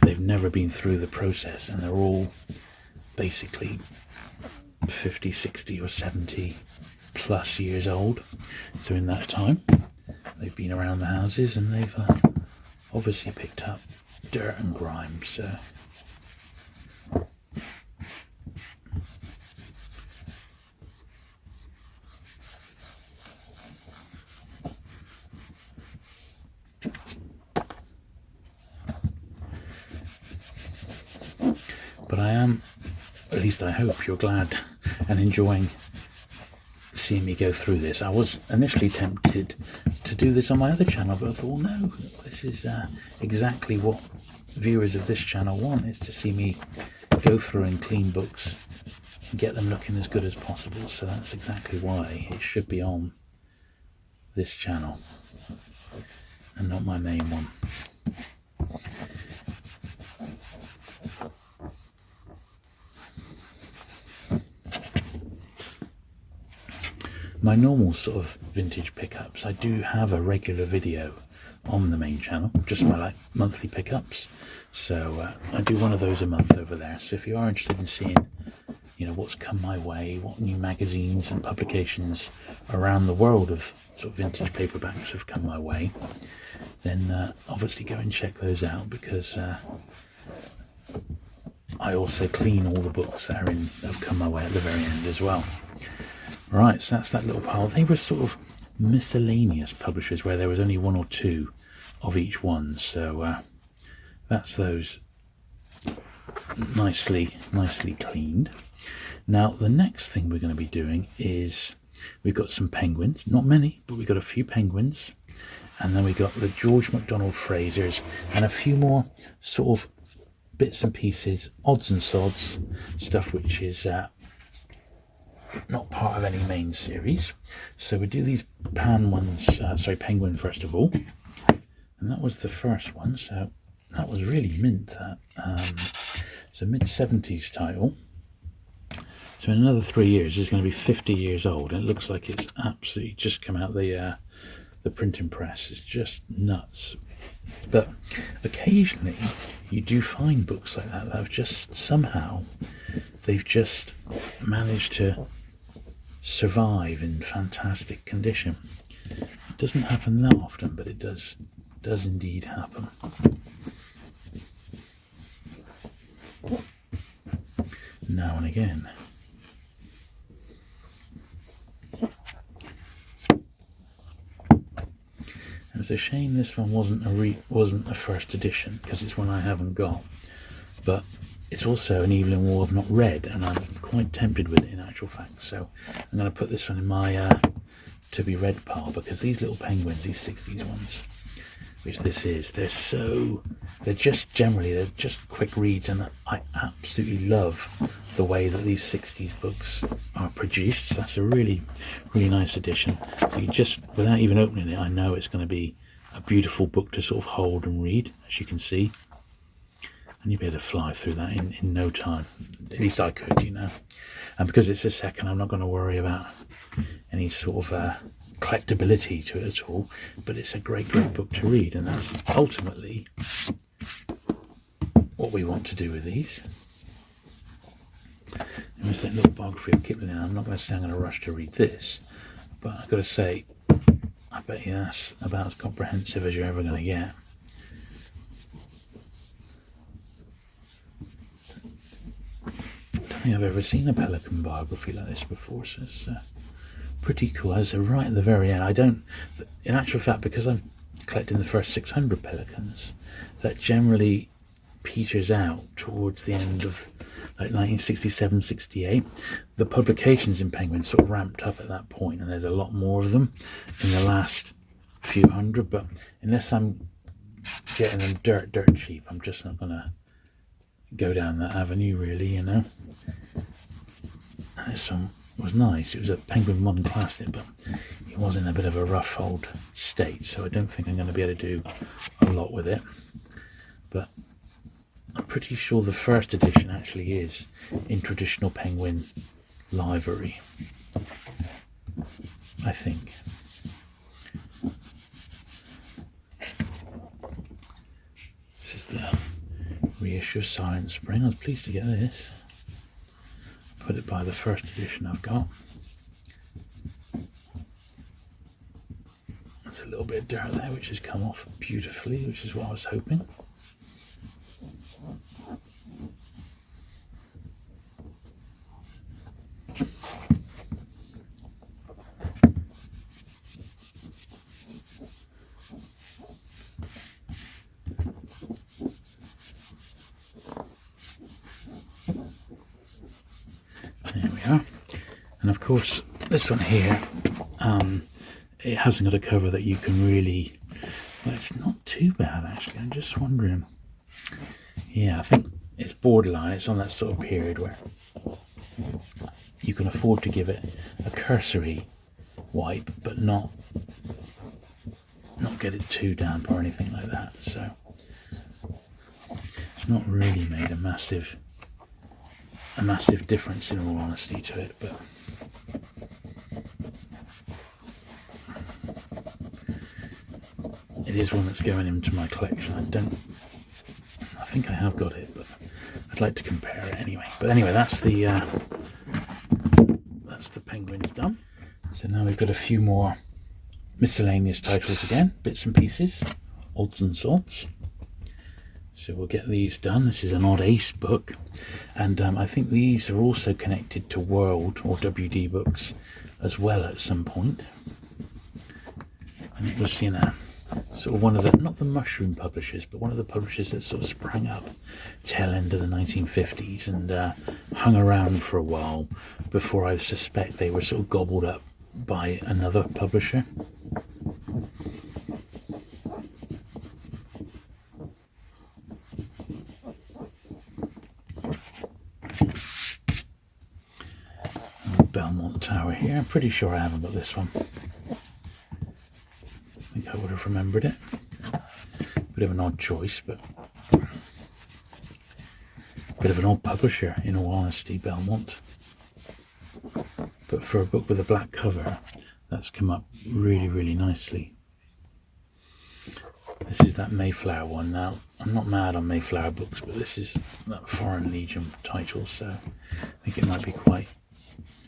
they've never been through the process, and they're all basically 50, 60 or 70 plus years old. So in that time they've been around the houses, and they've obviously picked up dirt and grime. So but I am, at least I hope you're glad and enjoying seeing me go through this. I was initially tempted to do this on my other channel, but I thought, no, this is exactly what viewers of this channel want, is to see me go through and clean books and get them looking as good as possible. So that's exactly why it should be on this channel and not my main one. My normal sort of vintage pickups, I do have a regular video on the main channel, just my like monthly pickups. So I do one of those a month over there. So if you are interested in seeing, you know, what's come my way, what new magazines and publications around the world of sort of vintage paperbacks have come my way, then obviously go and check those out, because I also clean all the books that have come my way at the very end as well. Right, so that's that little pile. They were sort of miscellaneous publishers where there was only one or two of each one. So that's those nicely cleaned. Now the next thing we're going to be doing is we've got some penguins, not many, but we've got a few penguins, and then we got the George MacDonald Frasers and a few more sort of bits and pieces, odds and sods stuff, which is not part of any main series. So we do these penguin first of all, and that was the first one. So that was really mint. That it's a mid-70s title. So in another 3 years it's going to be 50 years old, and it looks like it's absolutely just come out the printing press. It's just nuts. But occasionally you do find books like that have just somehow they've just managed to survive in fantastic condition. It doesn't happen that often, but it does indeed happen. Now and again. It was a shame this one wasn't a first edition, because it's one I haven't got, but it's also an Evelyn Waugh I've not read, and I'm quite tempted with it in actual fact. So I'm going to put this one in my to be read pile, because these little penguins, these 60s ones, which this is, they're just quick reads, and I absolutely love the way that these 60s books are produced. So that's a really nice edition. So you just, without even opening it, I know it's going to be a beautiful book to sort of hold and read, as you can see. And you'll be able to fly through that in no time. At least I could, you know. And because it's a second, I'm not going to worry about any sort of collectability to it at all. But it's a great book to read, and that's ultimately what we want to do with these. And there's that little biography of Kipling. I'm not going to say I'm going to rush to read this, but I've got to say, I bet you that's about as comprehensive as you're ever going to get. I don't think I've ever seen a Pelican biography like this before, so it's pretty cool. As right at the very end, in actual fact, because I'm collecting the first 600 Pelicans, that generally peters out towards the end of like 1967, 68. The publications in Penguin sort of ramped up at that point, and there's a lot more of them in the last few hundred, but unless I'm getting them dirt cheap, I'm just not going to go down that avenue, really, you know. This one was nice. It was a Penguin Modern Classic, but it was in a bit of a rough old state, so I don't think I'm going to be able to do a lot with it. But I'm pretty sure the first edition actually is in traditional Penguin livery, I think. This is the reissue of Silent Spring. I was pleased to get this. Put it by the first edition I've got. There's a little bit of dirt there which has come off beautifully, which is what I was hoping. There we are. And of course, this one here, it hasn't got a cover that you can really... Well, it's not too bad, actually. I'm just wondering... Yeah, I think it's borderline. It's on that sort of period where you can afford to give it a cursory wipe, but not get it too damp or anything like that. So it's not really made a massive difference, in all honesty, to it, but it is one that's going into my collection. I think I have got it, but I'd like to compare it anyway. But anyway, that's the Penguins done. So now we've got a few more miscellaneous titles again, bits and pieces, odds and sods. So we'll get these done. This is an Odd Ace book, and I think these are also connected to World or WD books as well at some point. And it was, you know, sort of one of the, not the mushroom publishers, but one of the publishers that sort of sprang up tail end of the 1950s and hung around for a while before I suspect they were sort of gobbled up by another publisher. Belmont Tower here. I'm pretty sure I haven't got this one. I think I would have remembered it. Bit of an odd choice, but bit of an odd publisher, in all honesty, Belmont. But for a book with a black cover, that's come up really, really nicely. This is that Mayflower one. Now, I'm not mad on Mayflower books, but this is that Foreign Legion title, so I think it might be quite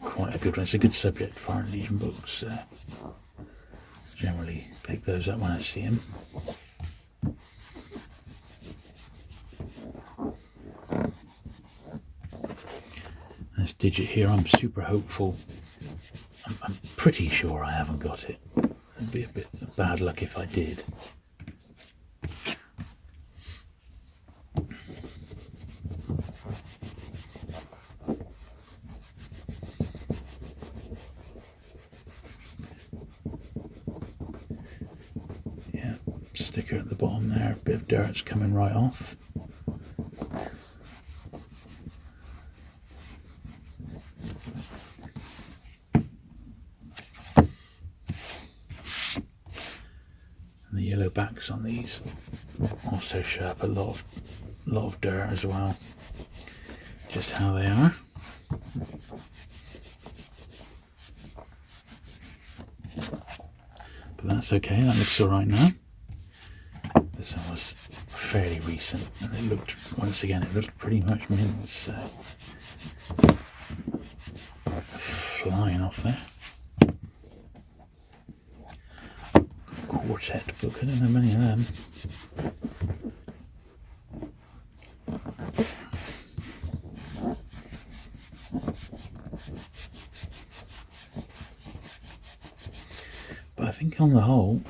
a good one. It's a good subject, Foreign Legion books. Generally pick those up when I see them. This digit here, I'm super hopeful. I'm pretty sure I haven't got it. It'd be a bit of bad luck if I did. Yeah, sticker at the bottom there, a bit of dirt's coming right off. And the yellow backs on these also show up a lot of dirt as well. Just how they are. But that's okay, that looks alright now. This one was fairly recent, and it looked, once again, it looked pretty much mint, so flying off there. Quartet book, I don't know many of them. But I think on the whole,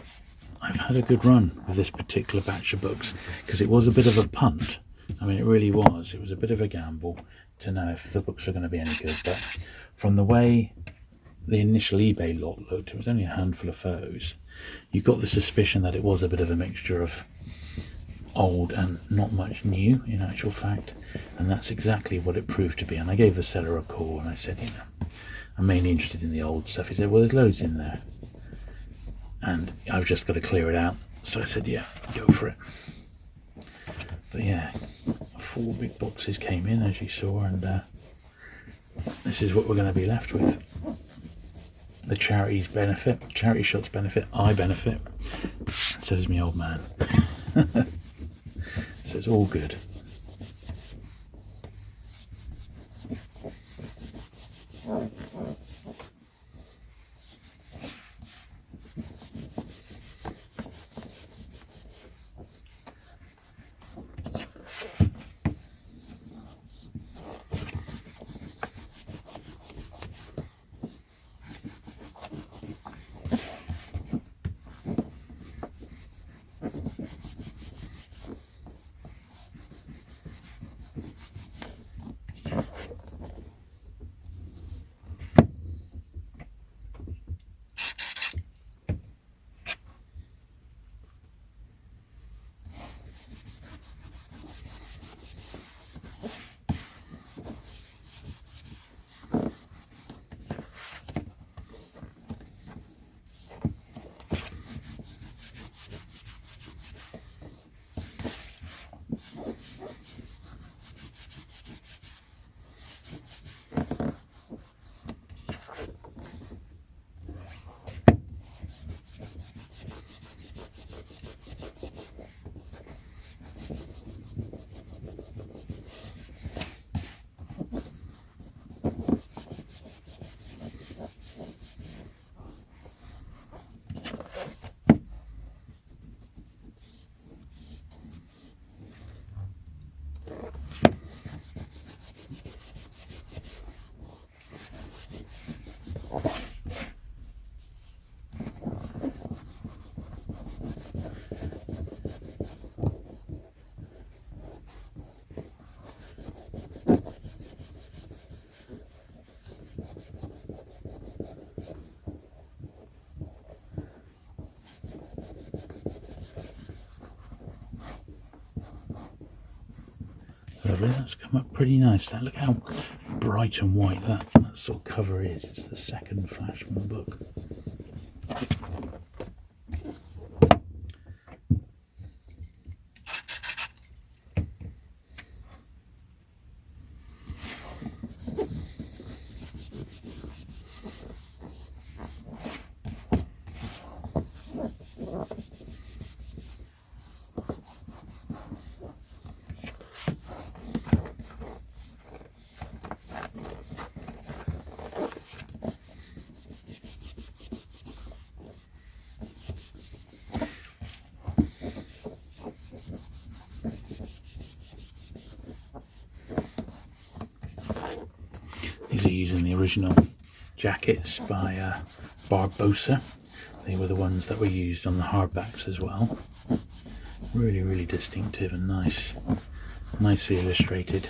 I've had a good run with this particular batch of books, because it was a bit of a punt. I mean, it really was. It was a bit of a gamble to know if the books were going to be any good. But from the way the initial eBay lot looked, it was only a handful of photos. You got the suspicion that it was a bit of a mixture of old and not much new, in actual fact. And that's exactly what it proved to be. And I gave the seller a call and I said, I'm mainly interested in the old stuff. He said, well, there's loads in there, and I've just got to clear it out. So I said, yeah, go for it. But yeah, 4 big boxes came in, as you saw, and this is what we're going to be left with. The charities benefit, charity shots benefit, I benefit, so does my old man. So it's all good. Lovely, that's come up pretty nice. That, look how bright and white that sort of cover is. It's the second flash from the book. These are using the original jackets by Barbosa. They were the ones that were used on the hardbacks as well. Really, really distinctive and nice, nicely illustrated.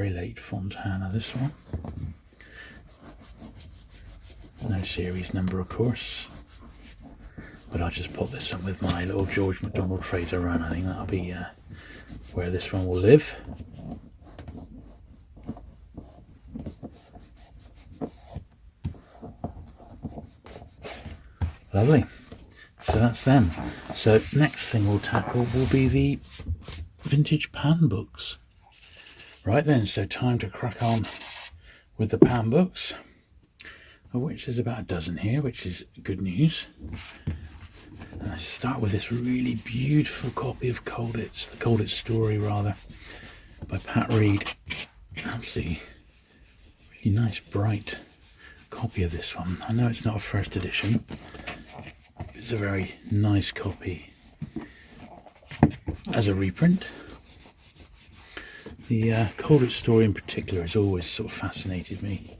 very late Fontana, this one. No series number, of course. But I'll just put this on with my little George MacDonald Fraser run. I think that'll be where this one will live. Lovely. So that's them. So next thing we'll tackle will be the vintage pan books. Right then, so time to crack on with the pan books, of which there's about a dozen here, which is good news. And I start with this really beautiful copy of Colditz, the Colditz story rather, by Pat Reed. Absolutely really nice bright copy of this one. I know it's not a first edition. It's a very nice copy as a reprint. The Colditz story in particular has always sort of fascinated me.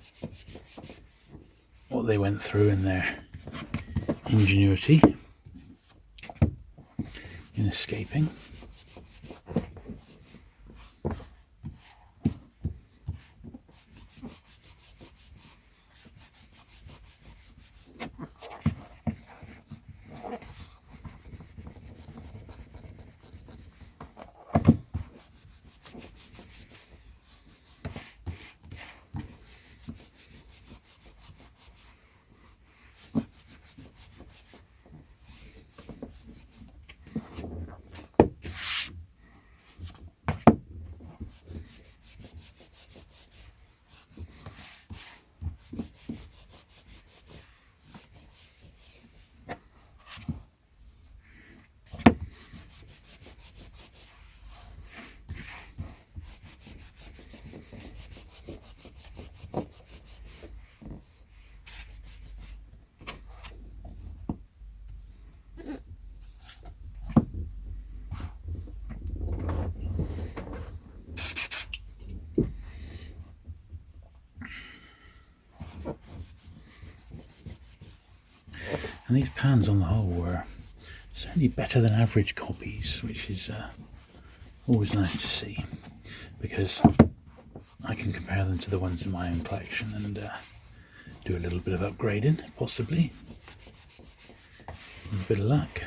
What they went through in their ingenuity in escaping. And these pans on the whole were certainly better than average copies, which is always nice to see, because I can compare them to the ones in my own collection and do a little bit of upgrading, possibly, with a bit of luck.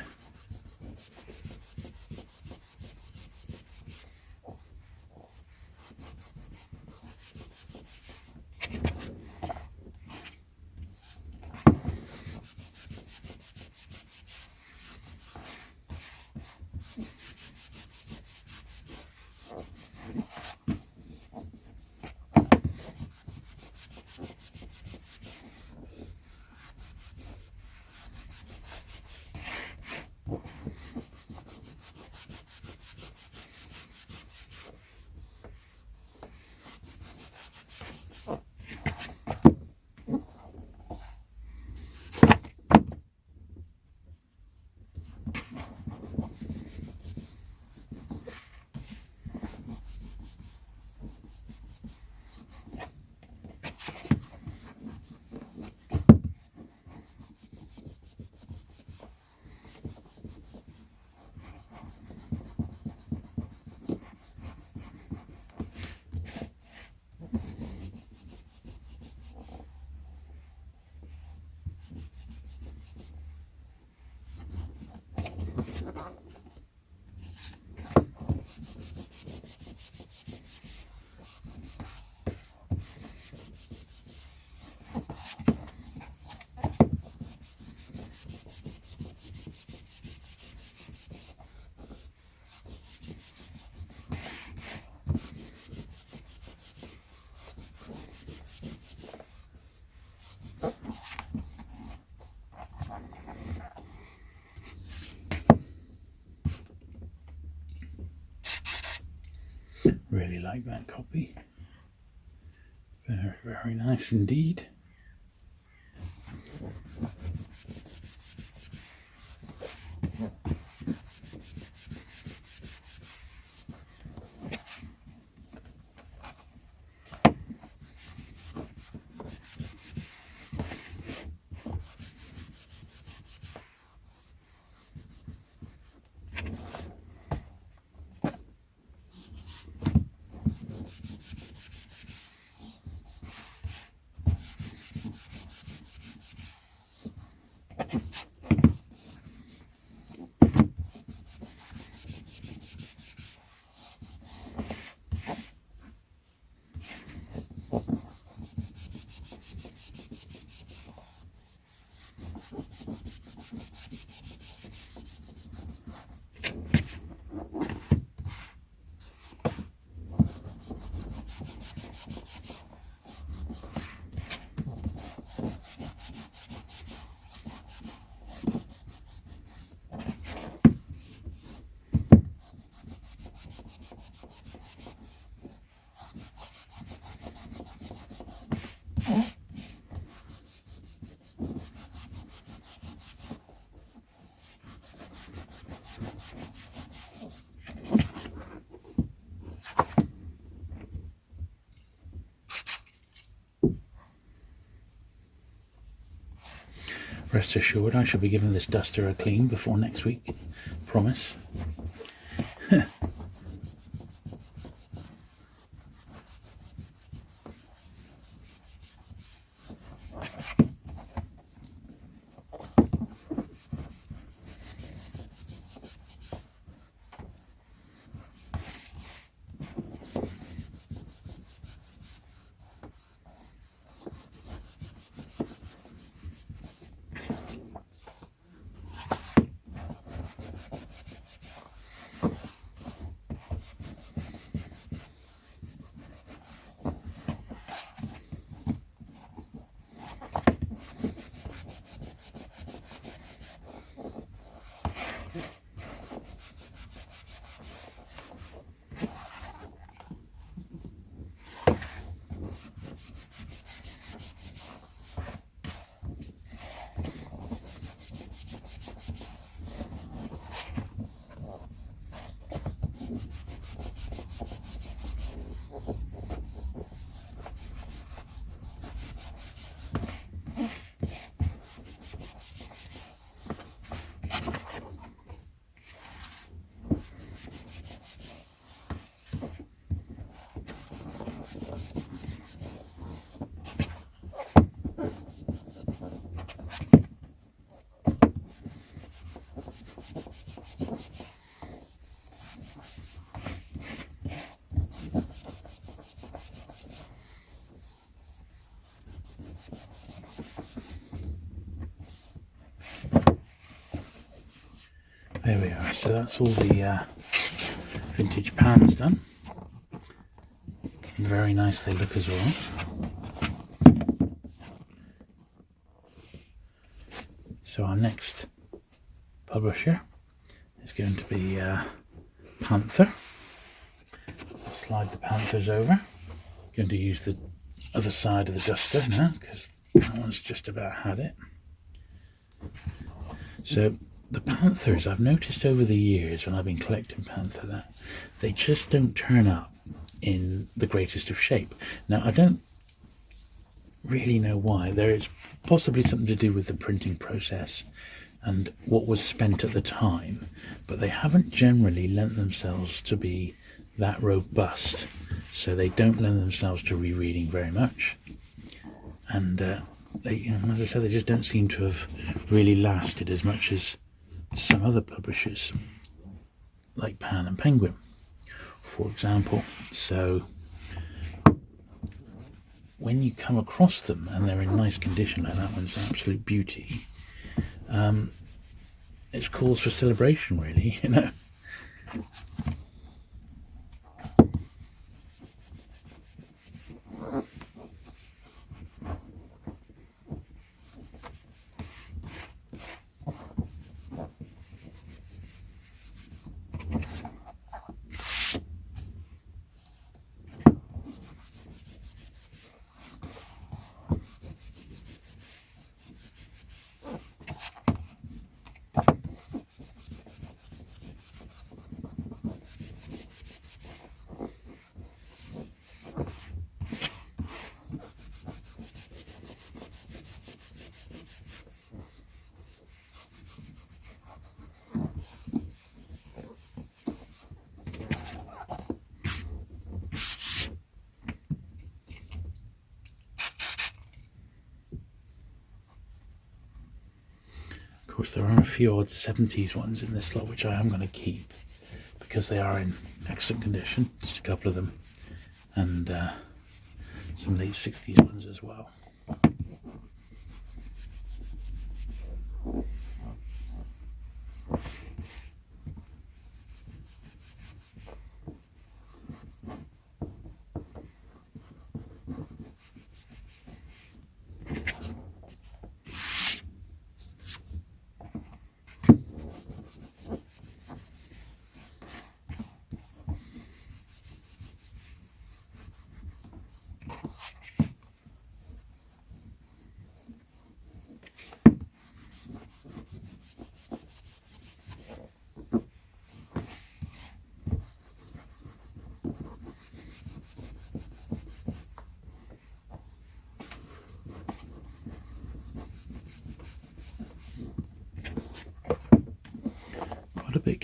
Really like that copy. Very, very nice indeed. Rest assured, I shall be giving this duster a clean before next week. Promise. There we are. So that's all the vintage pans done. And very nice they look as well. So our next publisher is going to be Panther. I'll slide the Panthers over. Going to use the other side of the duster now because that one's just about had it. So the Panthers, I've noticed over the years when I've been collecting Panther that they just don't turn up in the greatest of shape. Now, I don't really know why. There is possibly something to do with the printing process and what was spent at the time, but they haven't generally lent themselves to be that robust, so they don't lend themselves to rereading very much. And they, as I said, they just don't seem to have really lasted as much as some other publishers, like Pan and Penguin, for example. So when you come across them and they're in nice condition, like that one's an absolute beauty, it's cause for celebration, really, you know. Of course, there are a few odd 70s ones in this lot which I am going to keep because they are in excellent condition, just a couple of them, and some late 60s ones as well.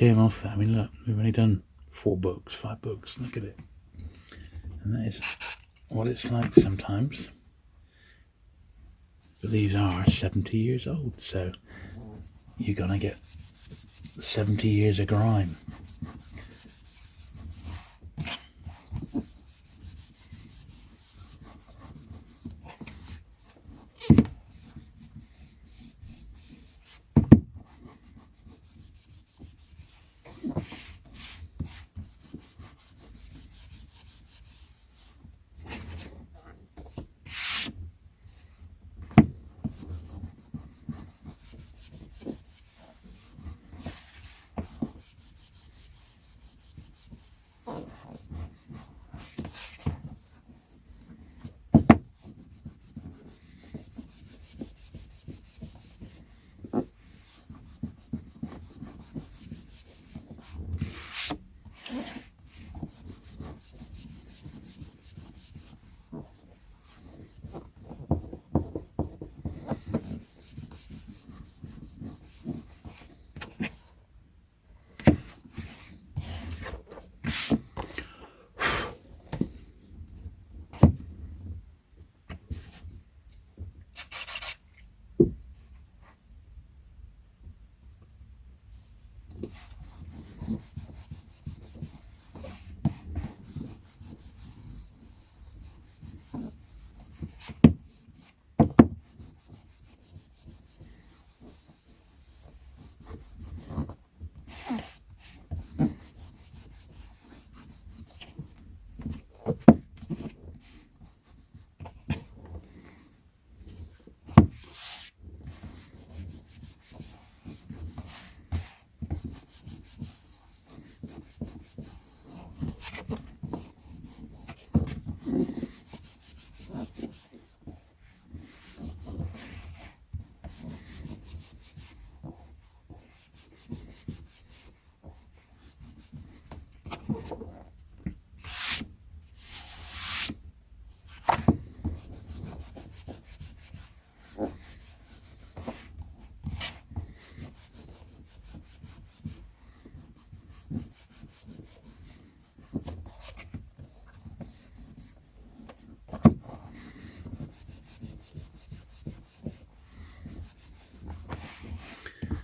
came off that. I mean, look, we've only done 4 books, 5 books. Look at it. And that is what it's like sometimes. But these are 70 years old, so you're going to get 70 years of grime.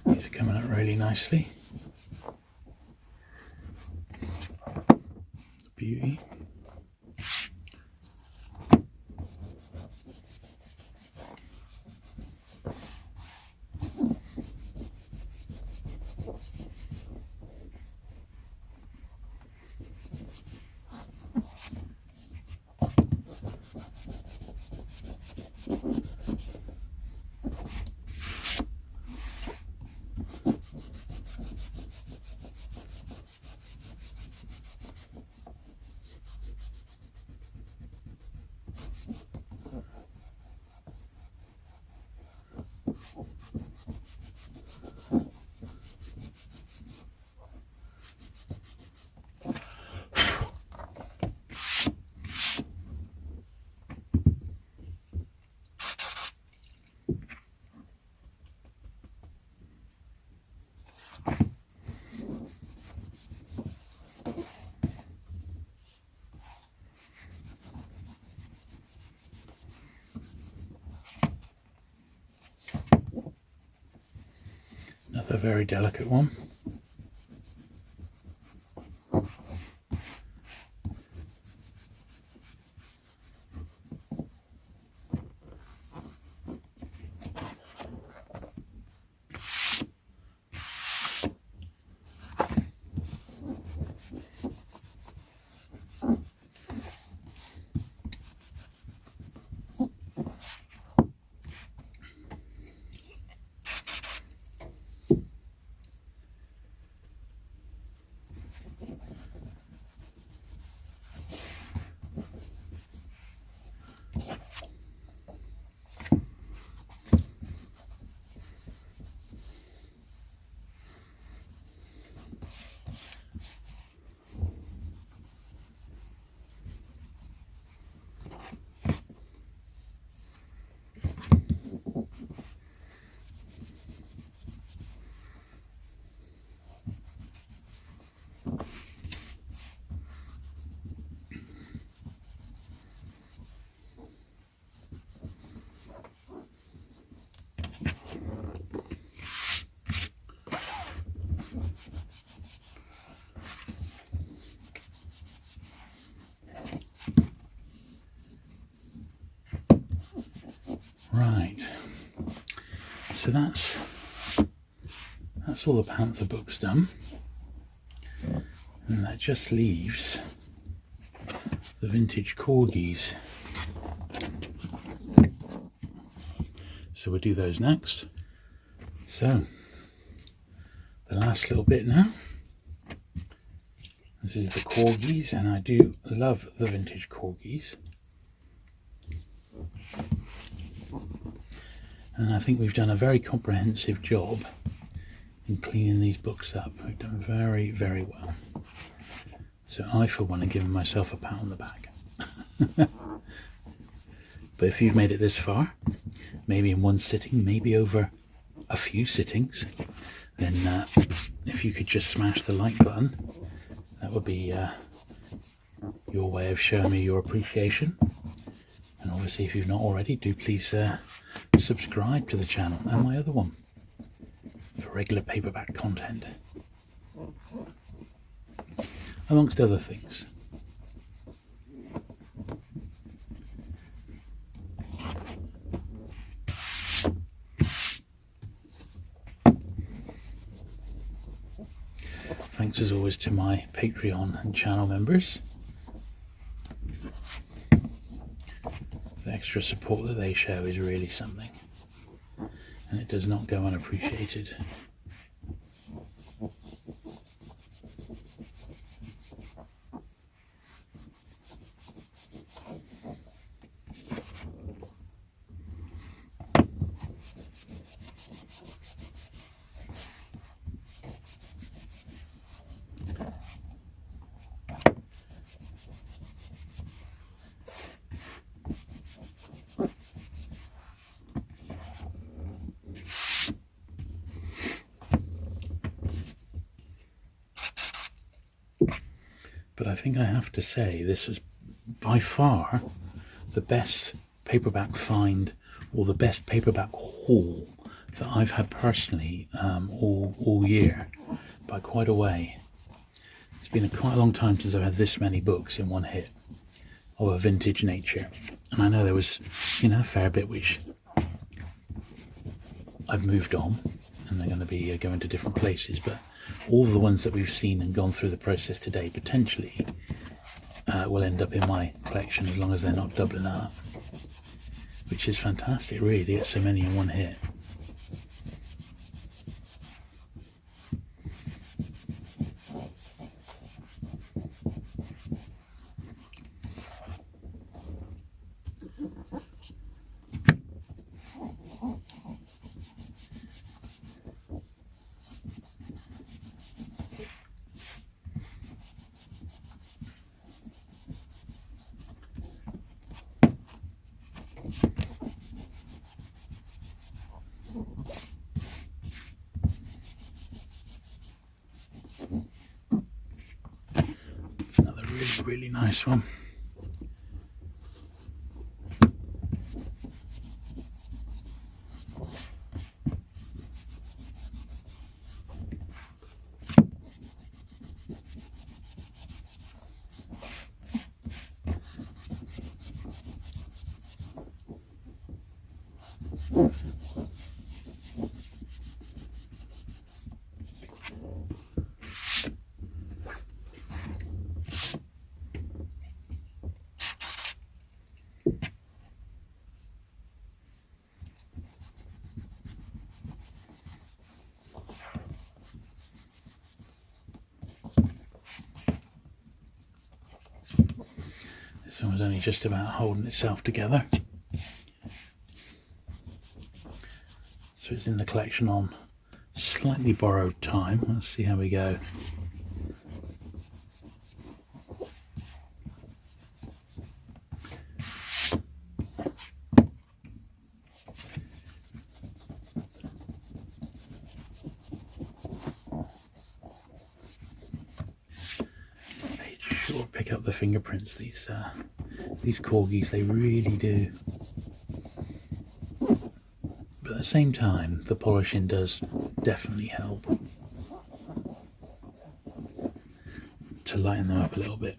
These are coming up really nicely. Beauty. Another very delicate one. Right, so that's all the Panther books done, and that just leaves the vintage corgis. So we'll do those next. So the last little bit now. This is the corgis, and I do love the vintage corgis. And I think we've done a very comprehensive job in cleaning these books up. We've done very, very well. So I, for one, have given myself a pat on the back. But if you've made it this far, maybe in one sitting, maybe over a few sittings, then if you could just smash the like button, that would be your way of showing me your appreciation. And obviously, if you've not already, do please subscribe to the channel and my other one for regular paperback content, amongst other things. Thanks as always to my Patreon and channel members. The extra support that they show is really something, and it does not go unappreciated. But I think I have to say this was by far the best paperback find, or the best paperback haul that I've had personally all year, by quite a way. It's been quite a long time since I've had this many books in one hit of a vintage nature. And I know there was, a fair bit which I've moved on, and they're going to be going to different places, but all the ones that we've seen and gone through the process today potentially will end up in my collection, as long as they're not doubling up, which is fantastic really to get so many in one hit. Another really, really nice one. This one was only just about holding itself together. So it's in the collection on slightly borrowed time. Let's see how we go. sure pick up the fingerprints. These corgis, they really do. But at the same time, the polishing does definitely help to lighten them up a little bit.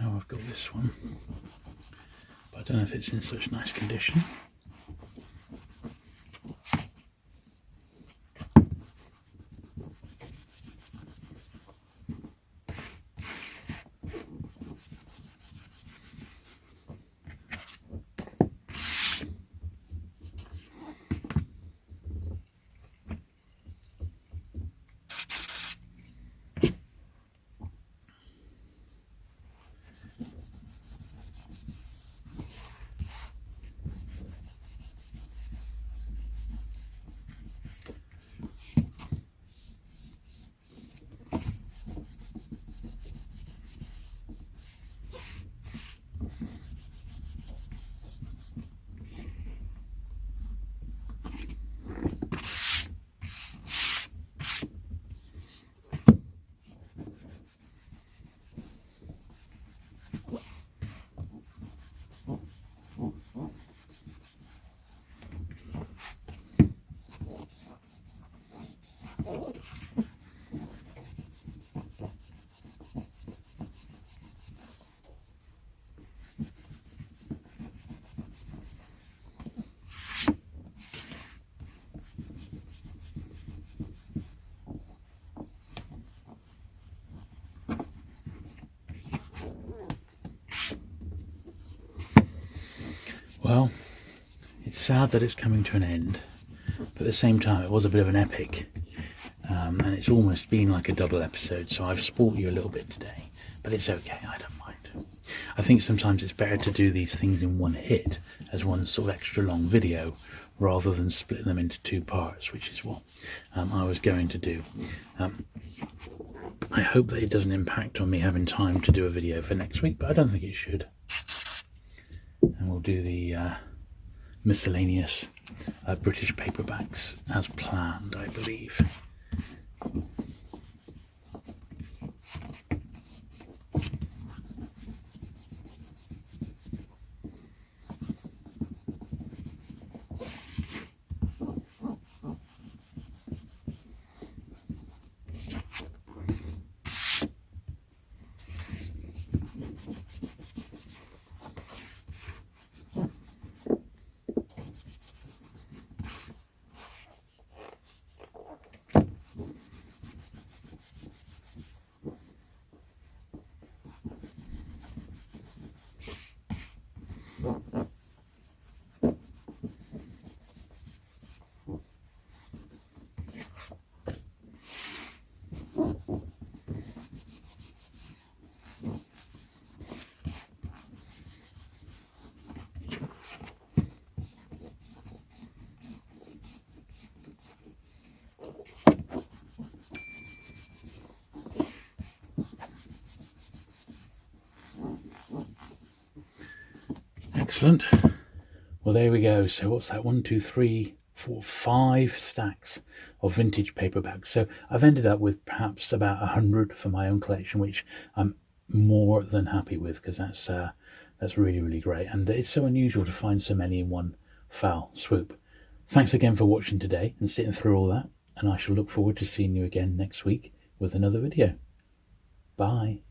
I've got this one, but I don't know if it's in such nice condition. Well, it's sad that it's coming to an end, but at the same time it was a bit of an epic, and it's almost been like a double episode, so I've spoilt you a little bit today, but it's okay, I don't mind. I think sometimes it's better to do these things in one hit, as one sort of extra long video, rather than split them into two parts, which is what I was going to do. I hope that it doesn't impact on me having time to do a video for next week, but I don't think it should. And we'll do the miscellaneous British paperbacks as planned, I believe. Excellent. Well, there we go. So what's that? 1, 2, 3, 4, 5 stacks of vintage paperbacks. So I've ended up with perhaps about 100 for my own collection, which I'm more than happy with, because that's really, really great. And it's so unusual to find so many in one foul swoop. Thanks again for watching today and sitting through all that. And I shall look forward to seeing you again next week with another video. Bye.